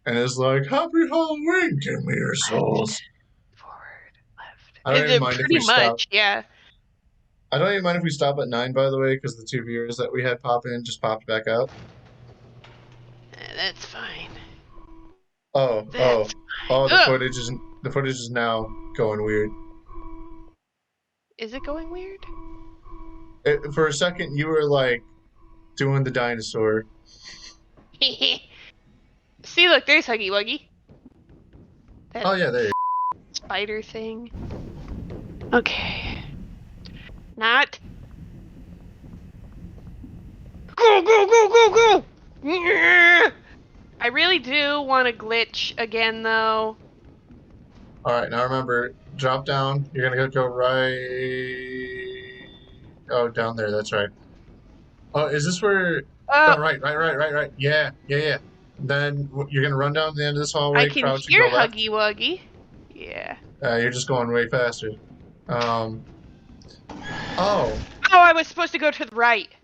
S2: and is like, "Happy Halloween, give me your souls."
S1: forward, left.
S2: I don't even mind if we
S1: Pretty
S2: stop.
S1: much, yeah.
S2: I don't even mind if we stop at 9, by the way, because the 2 viewers that we had pop in just popped back out.
S1: That's fine.
S2: Oh,
S1: That's
S2: oh,
S1: fine.
S2: oh!
S1: Ugh!
S2: The footage is now going weird.
S1: Is it going weird?
S2: For a second, you were like doing the dinosaur.
S1: See, look, there's Huggy Wuggy. That
S2: Oh yeah, there.
S1: spider thing. Okay. Not. Go, go, go, go, go! I really do want to glitch again, though.
S2: All right, now remember, drop down. You're gonna go right. Oh, down there. That's right. Oh, is this where?
S1: Oh,
S2: Oh, right. Yeah, yeah, yeah. Then you're gonna run down the end of this
S1: I
S2: hallway,
S1: can
S2: crouch, and go
S1: hear
S2: left.
S1: Huggy Wuggy. Yeah.
S2: You're just going way faster. Oh,
S1: Oh, I was supposed to go to the right, I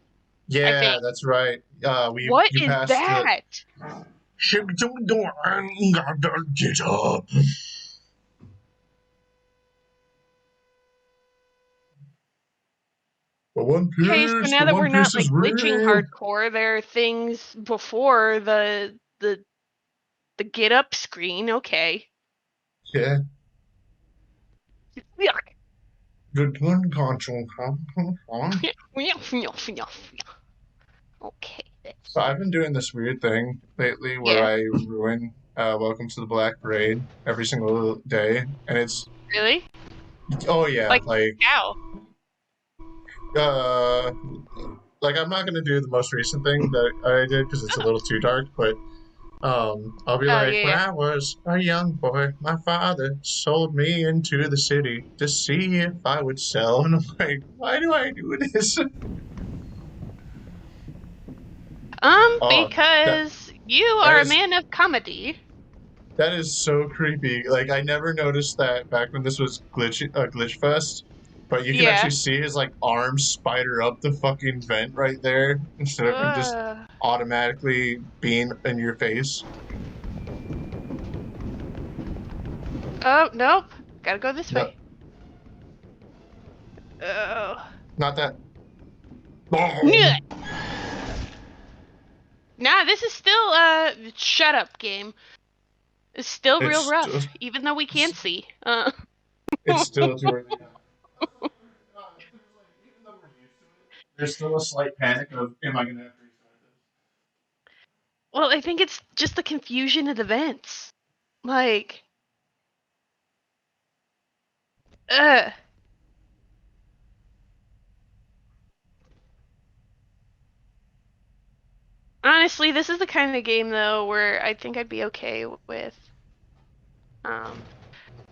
S2: yeah,
S1: think.
S2: that's right.
S1: What
S2: You
S1: is
S2: passed the.
S1: that?
S2: Shut the door and gotta get up.
S1: Okay, so now
S2: The
S1: that we're
S2: One
S1: not
S2: Piece is
S1: like glitching
S2: real.
S1: hardcore, there are things before the get up screen. Okay.
S2: Yeah,
S1: Yuck.
S2: good one, console.
S1: Okay.
S2: So I've been doing this weird thing lately where
S1: Yeah.
S2: I ruin Welcome to the Black Parade every single day, and it's
S1: Really?
S2: oh yeah,
S1: Like how?
S2: uh like I'm not gonna do the most recent thing that I did because it's a little too dark, but I'll be
S1: Oh
S2: like,
S1: yeah,
S2: when
S1: yeah.
S2: I was a young boy, my father sold me into the city to see if I would sell, and I'm like, why do I do this? Oh, that
S1: Because you
S2: that
S1: are a
S2: is
S1: man of comedy.
S2: that is so creepy. Like I never noticed that back when this was Glitch Fest, but you can actually
S1: Yeah.
S2: see his like arms spider up the fucking vent right there instead of him just
S1: Uh,
S2: automatically being in your face.
S1: oh, nope. Gotta go this
S2: No,
S1: way. Oh.
S2: not that.
S1: Nyeh. Nah, this is still shut up game. It's still real
S2: It's
S1: rough,
S2: just,
S1: even though we can't see.
S2: it's still too early. There's still a slight panic of, am I gonna have to restart this?
S1: Well, I think it's just the confusion of the vents. Like, uh. Honestly, this is the kind of game though where I think I'd be okay with. Um,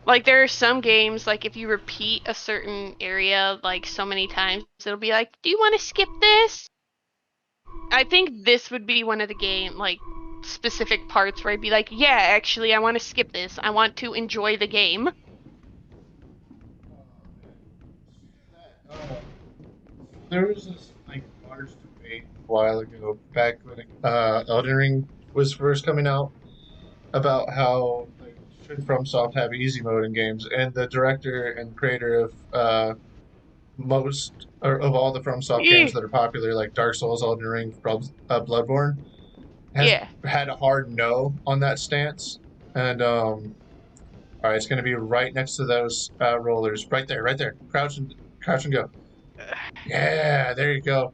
S1: like there are some games like if you repeat a certain area like so many times, it'll be like, "Do you want to skip this?" I think this would be one of the game like specific parts where I'd be like, "Yeah, actually, I want to skip this. I want to enjoy the game."
S2: There was this like large debate a while ago, back when Elden Ring was first coming out, about how like should FromSoft have easy mode in games, and the director and creator of most or of all the FromSoft games
S1: Eh,
S2: that are popular, like Dark Souls, Elden Ring, Bloodborne, has
S1: yeah.
S2: had a hard no on that stance. And all right, it's going to be right next to those rollers, right there. Crouch and go. Yeah, there you go.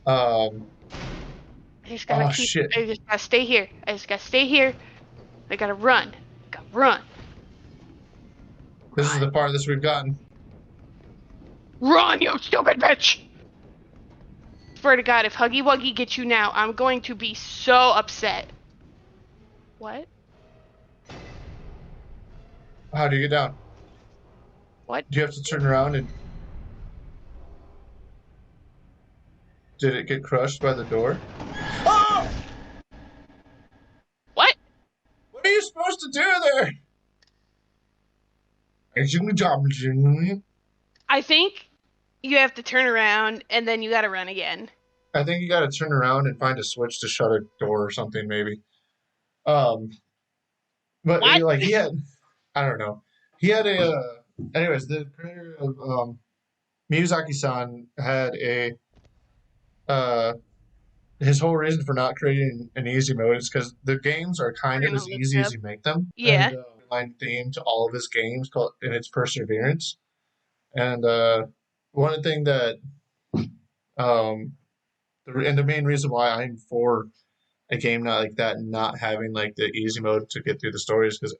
S2: Um,
S1: I just gotta
S2: oh
S1: keep.
S2: shit,
S1: I just gotta stay here. I just gotta stay here. I gotta run. Gotta run.
S2: this is
S1: Run.
S2: the farthest we've gotten.
S1: Run, you stupid bitch! Swear to God, if Huggy Wuggy gets you now, I'm going to be so upset. What?
S2: How do you get down?
S1: What?
S2: Do you have to turn around and did it get crushed by the door? Oh!
S1: What?
S2: What are you supposed to do there?
S1: I think you have to turn around and then you gotta run again.
S2: I think you gotta turn around and find a switch to shut a door or something, maybe. Um, but
S1: What?
S2: like he had, I don't know, he had a. Anyways, the creator of Miyazaki-san had a. Uh, his whole reason for not creating an easy mode is because the games are kind
S1: We're
S2: of
S1: gonna
S2: as
S1: look
S2: easy
S1: it
S2: as
S1: up.
S2: you make them,
S1: Yeah.
S2: and line theme to all of his games called and it's perseverance. And one thing that um, and the main reason why I'm for a game not like that, not having like the easy mode to get through the story is because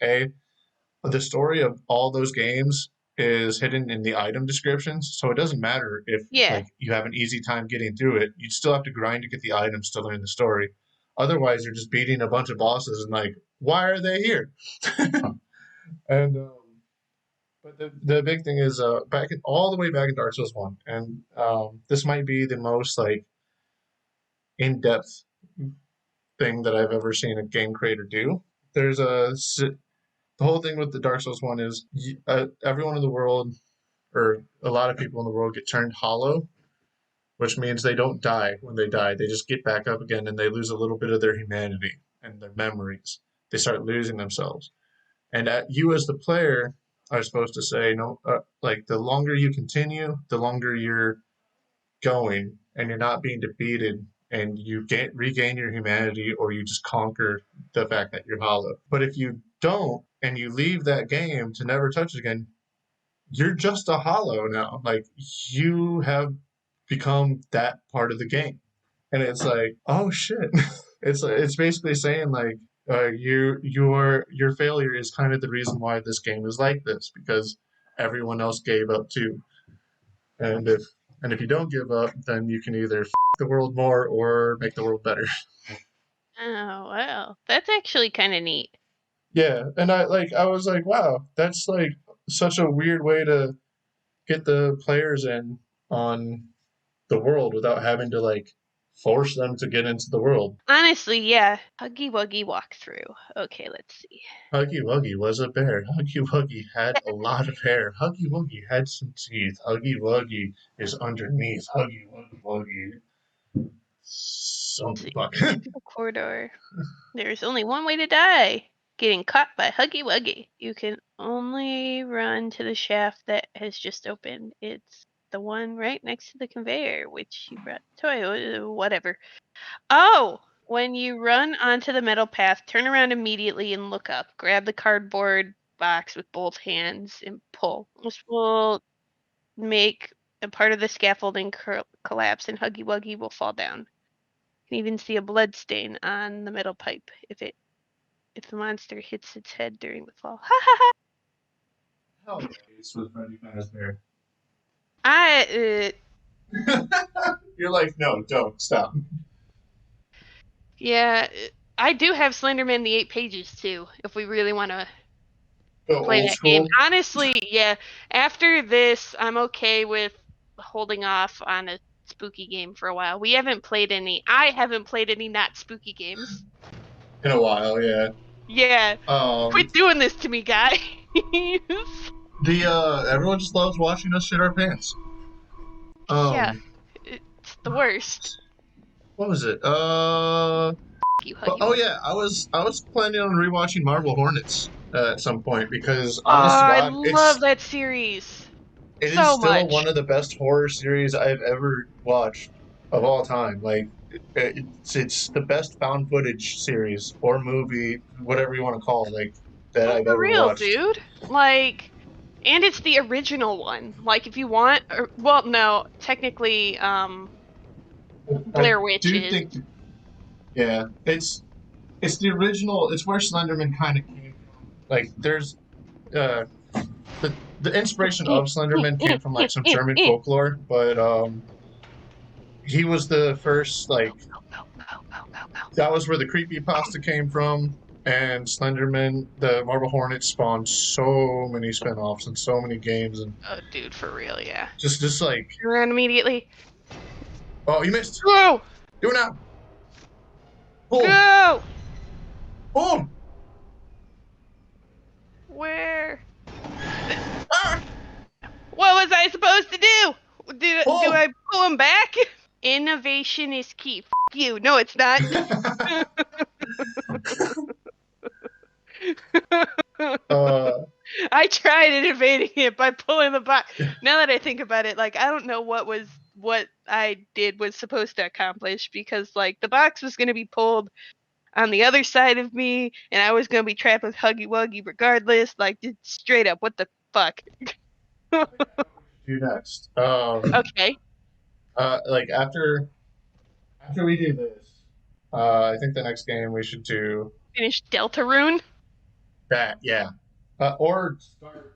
S2: the story of all those games is hidden in the item descriptions, so it doesn't matter if
S1: Yeah.
S2: like you have an easy time getting through it. You still have to grind to get the items to learn the story. Otherwise, you're just beating a bunch of bosses and like, why are they here? And but the big thing is back in all the way back in Dark Souls 1, and this might be the most like in depth thing that I've ever seen a game creator do. There's the whole thing with the Dark Souls 1 is everyone in the world or a lot of people in the world get turned hollow, which means they don't die when they die. They just get back up again and they lose a little bit of their humanity and their memories. They start losing themselves. And you as the player are supposed to say no, like the longer you continue, the longer you're going, and you're not being defeated, and you regain your humanity, or you just conquer the fact that you're hollow. But if you don't, and you leave that game to never touch it again, you're just a hollow now. Like you have become that part of the game, and it's like, oh shit. It's basically saying like your failure is kind of the reason why this game is like this because everyone else gave up too. And if you don't give up, then you can either the world more or make the world better.
S1: Oh, wow. That's actually kind of neat.
S2: Yeah, and I was like, wow, that's like such a weird way to get the players in on the world without having to like force them to get into the world.
S1: Honestly, yeah. Huggy Wuggy walkthrough. Okay, let's see.
S2: Huggy Wuggy was a bear. Huggy Wuggy had a lot of hair. Huggy Wuggy had some teeth. Huggy Wuggy is underneath. Huggy Wuggy Wuggy.
S1: Let's
S2: Some
S1: see.
S2: fuck.
S1: Mythical corridor. There's only one way to die. Getting caught by Huggy Wuggy. You can only run to the shaft that has just opened. It's the one right next to the conveyor, which you brought toy, whatever. Oh! When you run onto the metal path, turn around immediately and look up. Grab the cardboard box with both hands and pull. This will make a part of the scaffolding collapse and Huggy Wuggy will fall down. You can even see a blood stain on the metal pipe if the monster hits its head during the fall. Ha ha ha!
S2: Hell yeah, Ace was Freddy Fazbear.
S1: I
S2: You're like, no, don't stop.
S1: yeah, I do have Slenderman the 8 pages too. If we really want to
S2: Go
S1: play
S2: old
S1: that game,
S2: school.
S1: honestly, yeah. After this, I'm okay with holding off on a spooky game for a while. We haven't played any. I haven't played any not spooky games.
S2: In a while, yeah.
S1: Yeah,
S2: Um,
S1: quit doing this to me, guys.
S2: the everyone just loves watching us shit our pants.
S1: Yeah,
S2: Um,
S1: it's the worst.
S2: what was it?
S1: You
S2: But,
S1: huggy
S2: oh
S1: wuggy.
S2: yeah, I was planning on rewatching Marble Hornets at some point because
S1: Oh,
S2: honest to
S1: I
S2: God,
S1: love that series
S2: it is
S1: so
S2: still
S1: much.
S2: one of the best horror series I've ever watched of all time. Like it's the best found footage series or movie, whatever you want to call it, like that
S1: Oh,
S2: I've
S1: for
S2: ever
S1: real,
S2: watched.
S1: dude. Like, and it's the original one. Like, if you want, well, no, technically,
S2: I
S1: Blair Witch
S2: do
S1: is.
S2: think, yeah, it's the original. It's where Slenderman kind of came from. Like there's uh, the inspiration of Slenderman came from like some German folklore, but he was the first like
S1: Go, go, go, go, go.
S2: that was where the creepy pasta came from. and Slenderman, the Marble Hornet spawned so many spin-offs and so many games, and
S1: Oh, dude, for real, yeah.
S2: just like,
S1: Turn around immediately.
S2: oh, you missed.
S1: Go!
S2: Do it now. Boom,
S1: Go!
S2: boom.
S1: Where?
S2: Ah,
S1: What was I supposed to do? Do
S2: boom.
S1: I pull him back? Innovation is key. F you. No, it's not.
S2: uh,
S1: I tried innovating it by pulling the box. Now that I think about it, like I don't know what I did was supposed to accomplish because like the box was gonna be pulled on the other side of me and I was gonna be trapped with Huggy Wuggy regardless. Like just straight up, what the fuck?
S2: do next.
S1: Okay.
S2: Like after we do this, I think the next game we should do
S1: Finish Deltarune.
S2: that. Yeah, or start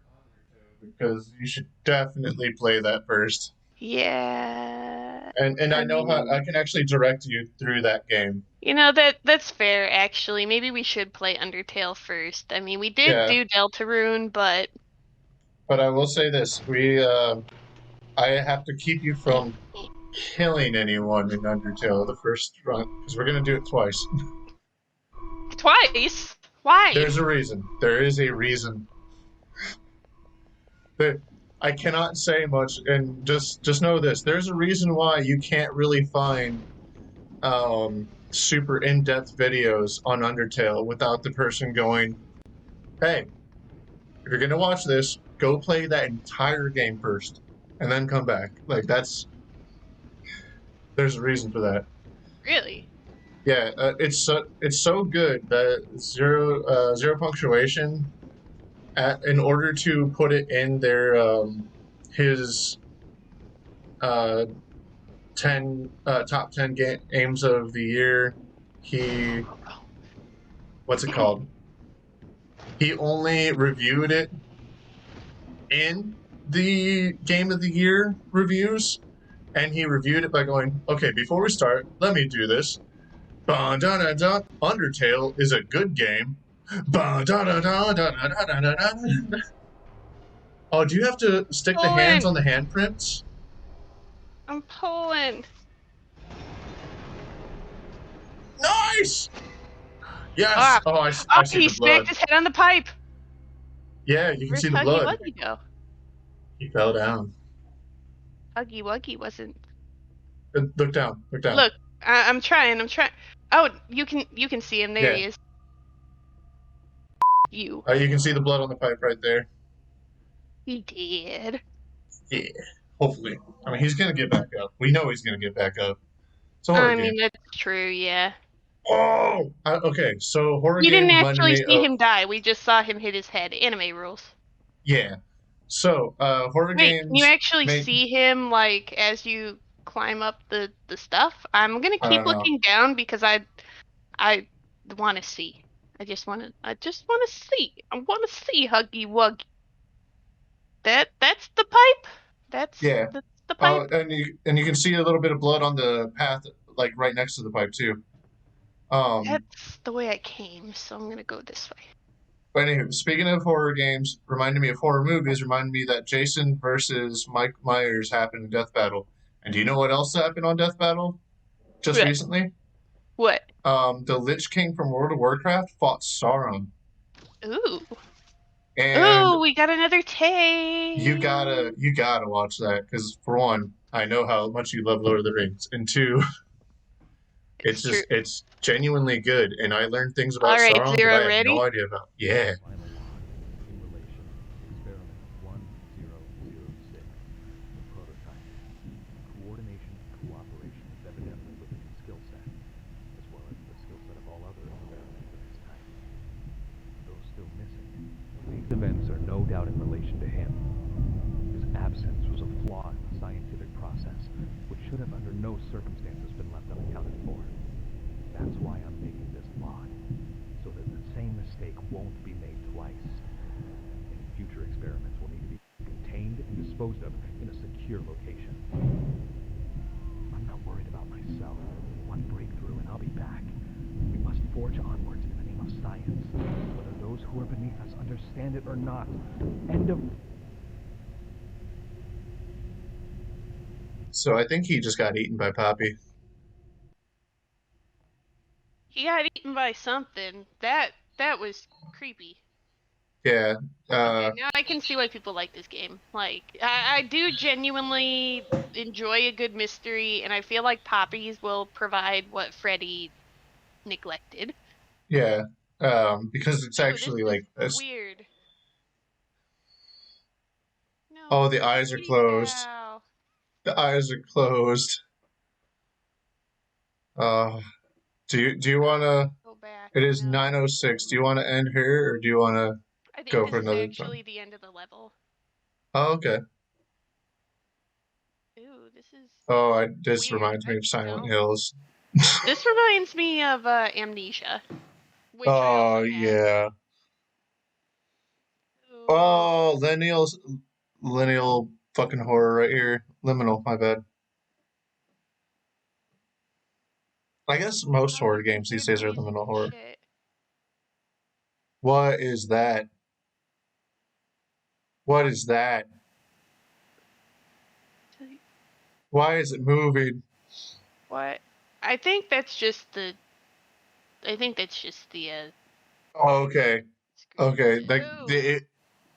S2: because you should definitely play that first.
S1: Yeah.
S2: And I
S1: I
S2: know how I
S1: mean,
S2: can actually direct you through that game.
S1: you know that's fair actually. Maybe we should play Undertale first. I mean, we did
S2: Yeah,
S1: do Deltarune, but
S2: but I will say this: I have to keep you from killing anyone in Undertale the first run because we're gonna do it twice.
S1: twice. Why?
S2: There's a reason. There is a reason. That I cannot say much, and just know this: there's a reason why you can't really find super in-depth videos on Undertale without the person going, "Hey, if you're gonna watch this, go play that entire game first, and then come back." Like there's a reason for that.
S1: Really?
S2: Yeah, it's so good that zero punctuation. In order to put it in their his uh, top 10 games of the year, he what's it called? He only reviewed it in the game of the year reviews, and he reviewed it by going, "Okay, before we start, let me do this. Dun, dun, dun, dun. Undertale is a good game. Dun, dun, dun, dun, dun, dun, dun, dun, dun. Oh, do you have to stick the hands
S1: Pulling.
S2: on the handprints?
S1: I'm pulling.
S2: Nice. Yes.
S1: Ah.
S2: Oh,
S1: Oh,
S2: I see
S1: he
S2: the
S1: smacked
S2: blood.
S1: his head on the pipe.
S2: Yeah, you can
S1: Where'd
S2: see the
S1: Huggy
S2: blood.
S1: Wuggy go?
S2: He fell down.
S1: Huggy Wuggy wasn't.
S2: Look down. Look down.
S1: Look, I'm trying. I'm trying. Oh, you can see him. There
S2: Yeah.
S1: he is. You.
S2: You can see the blood on the pipe right there.
S1: He did.
S2: Yeah. Hopefully. I mean, he's gonna get back up. We know he's gonna get back up. It's a horror
S1: I
S2: game.
S1: mean, that's true. Yeah.
S2: Oh. Okay. So horror
S1: We
S2: game
S1: didn't
S2: reminded
S1: actually
S2: me
S1: see
S2: of
S1: him die. We just saw him hit his head. Anime rules.
S2: yeah. So horror
S1: Wait, can you
S2: games
S1: actually
S2: made.
S1: see him like as you climb up the stuff? I'm gonna
S2: I
S1: keep
S2: don't know.
S1: looking down because I want to see. I just want to see. I want to see Huggy Wuggy. That's the pipe.
S2: Yeah.
S1: That's the
S2: Oh,
S1: pipe.
S2: and you can see a little bit of blood on the path, like right next to the pipe too. Um,
S1: That's the way I came. So I'm gonna go this way.
S2: but anywho, speaking of horror games, reminded me of horror movies. Reminded me that Jason versus Mike Myers happened in Death Battle. And do you know what else happened on Death Battle just
S1: What?
S2: recently?
S1: What?
S2: The Lich King from World of Warcraft fought Sauron,
S1: Ooh.
S2: and
S1: Ooh, we got another Tay.
S2: you gotta watch that because for one, I know how much you love Lord of the Rings, and two,
S1: It's true.
S2: it's genuinely good, and I learned things about
S1: All right,
S2: Sauron that I
S1: Zero,
S2: had no
S1: ready?
S2: idea about. Yeah,
S5: Final log in relation experiment 1006. The prototype. Coordination, cooperation is evidently within his skill set, as well as the skill set of all other experiments of his type. Those still missing. These events are no doubt in relation to him. His absence was a flaw in the scientific process, which should have under no circumstances been left unaccounted for. That's why I'm making this log, so that the same mistake won't be made twice. Any future experiments will need to be contained and disposed of in a secure location. I'm not worried about myself. One breakthrough and I'll be back. We must forge onwards in the name of of science, whether those who are beneath us understand it or not. End of.
S2: So I think he just got eaten by Poppy.
S1: He got eaten by something. That was creepy.
S2: Yeah.
S1: Okay, now I can see why people like this game. Like, I do genuinely enjoy a good mystery, and I feel like Poppies will provide what Freddy neglected.
S2: Yeah. Because it's
S1: Ew, this
S2: actually
S1: is
S2: like
S1: weird.
S2: oh,
S1: No,
S2: the eyes are
S1: kitty
S2: closed.
S1: cow.
S2: The eyes are closed. Uh, do you
S1: I
S2: want
S1: want
S2: to?
S1: to go back.
S2: It is
S1: No.
S2: 9:06. Do you want to end here or do you want to
S1: I think
S2: go
S1: this
S2: for
S1: is
S2: another time?
S1: actually the end of the level.
S2: Oh, okay.
S1: Ooh, this is
S2: Oh, this
S1: weird.
S2: reminds me
S1: I
S2: of Silent
S1: don't.
S2: Hills.
S1: This reminds me of Amnesia, which I
S2: Oh
S1: also had.
S2: yeah.
S1: Ooh.
S2: Oh, lineal fucking horror right here. Liminal, my bad. I guess most
S1: Oh, you
S2: horror
S1: can
S2: games
S1: hear
S2: these
S1: the
S2: days are
S1: music
S2: liminal
S1: and
S2: horror.
S1: shit.
S2: What is that? What is that? Why is it moving?
S1: What? I think that's just the. I think that's just the
S2: Oh, okay.
S1: screens.
S2: Okay. Like
S1: Ooh.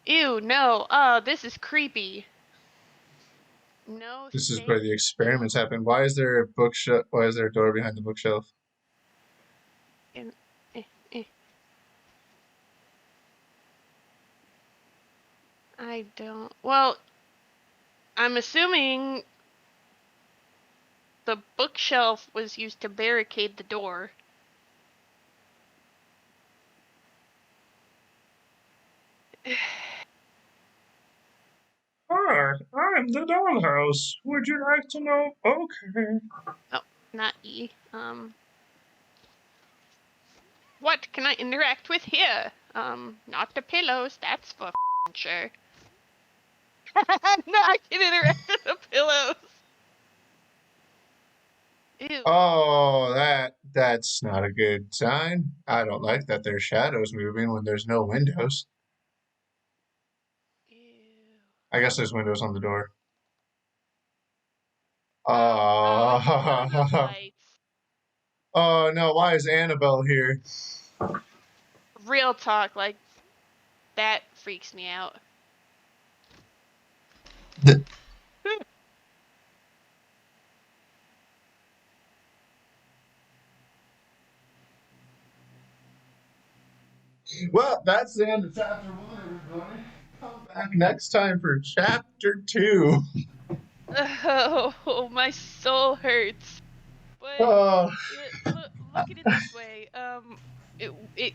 S1: Ew, no. Oh, this is creepy. No,
S2: this is where
S1: thank
S2: the experiments
S1: you.
S2: happen. Why is there a bookshelf? Why is there a door behind the bookshelf?
S1: And, eh, eh. I don't. Well, I'm assuming the bookshelf was used to barricade the door.
S2: Hi, I'm the dollhouse. Would you like to know? Okay.
S1: Oh, not E. What can I interact with here? Not the pillows, that's for sure. No, I can interact with the pillows. Ew.
S2: Oh, that's not a good sign. I don't like that there's shadows moving when there's no windows.
S1: Ew.
S2: I guess there's windows on the door.
S1: Oh, it's one of those
S2: Oh,
S1: lights.
S2: oh no, why is Annabelle here?
S1: Real talk, like, that freaks me out.
S2: Well, that's the end of chapter one, everybody. Come back next time for chapter two.
S1: Oh, my soul hurts. But
S2: Oh,
S1: look at it this way. It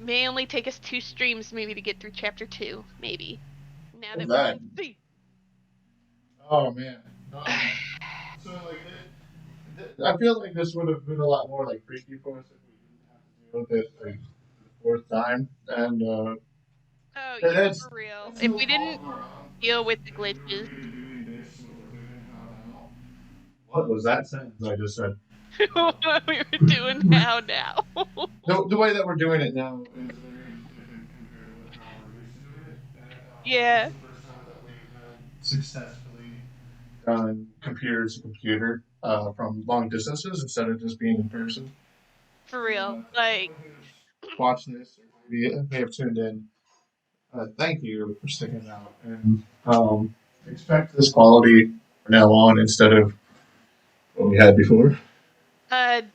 S1: may only take us 2 streams maybe to get through chapter 2, maybe. Now that we're
S2: that.
S1: on 3.
S2: Oh man. Oh man. So like, I feel like this would have been a lot more like freaky for us if we didn't have to deal with it like the fourth time, and
S1: Oh yeah,
S2: that's
S1: for real.
S2: that's
S1: If
S2: no
S1: we
S2: fault
S1: didn't
S2: of our own.
S1: deal with the
S2: If we're
S1: glitches,
S2: really doing this, what we're doing, how the hell? What was that sentence I just said?
S1: what we were doing now.
S2: The way that we're doing it now is very different compared to how we're used to doing it. This
S1: Yeah,
S2: is the first time that we've had successfully done computer to computer from long distances instead of just being in person.
S1: for
S2: So
S1: real.
S2: to
S1: Like,
S2: anyone who's watching this or maybe may have tuned in, thank you for sticking out and expect this quality from now on instead of what we had before.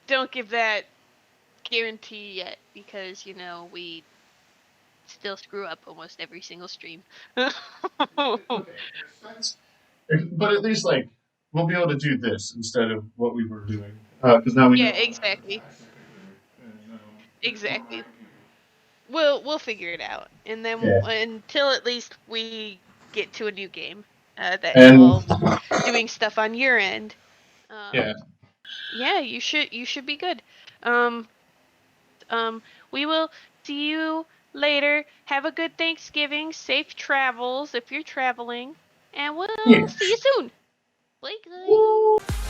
S1: don't give that guarantee yet because we still screw up almost every single stream.
S2: Okay, expect, but at least like we'll be able to do this instead of what we were doing because now we
S1: Yeah,
S2: know how to
S1: exactly.
S2: access our computer and format
S1: Exactly.
S2: our computer.
S1: We'll figure it out, and then
S2: Yeah,
S1: until at least we get to a new game that
S2: and
S1: involves doing stuff on your end.
S2: yeah,
S1: Yeah, you should be good. Um, we will see you later. Have a good Thanksgiving. Safe travels if you're traveling, and we'll
S2: yeah.
S1: see you soon. Bye, guys.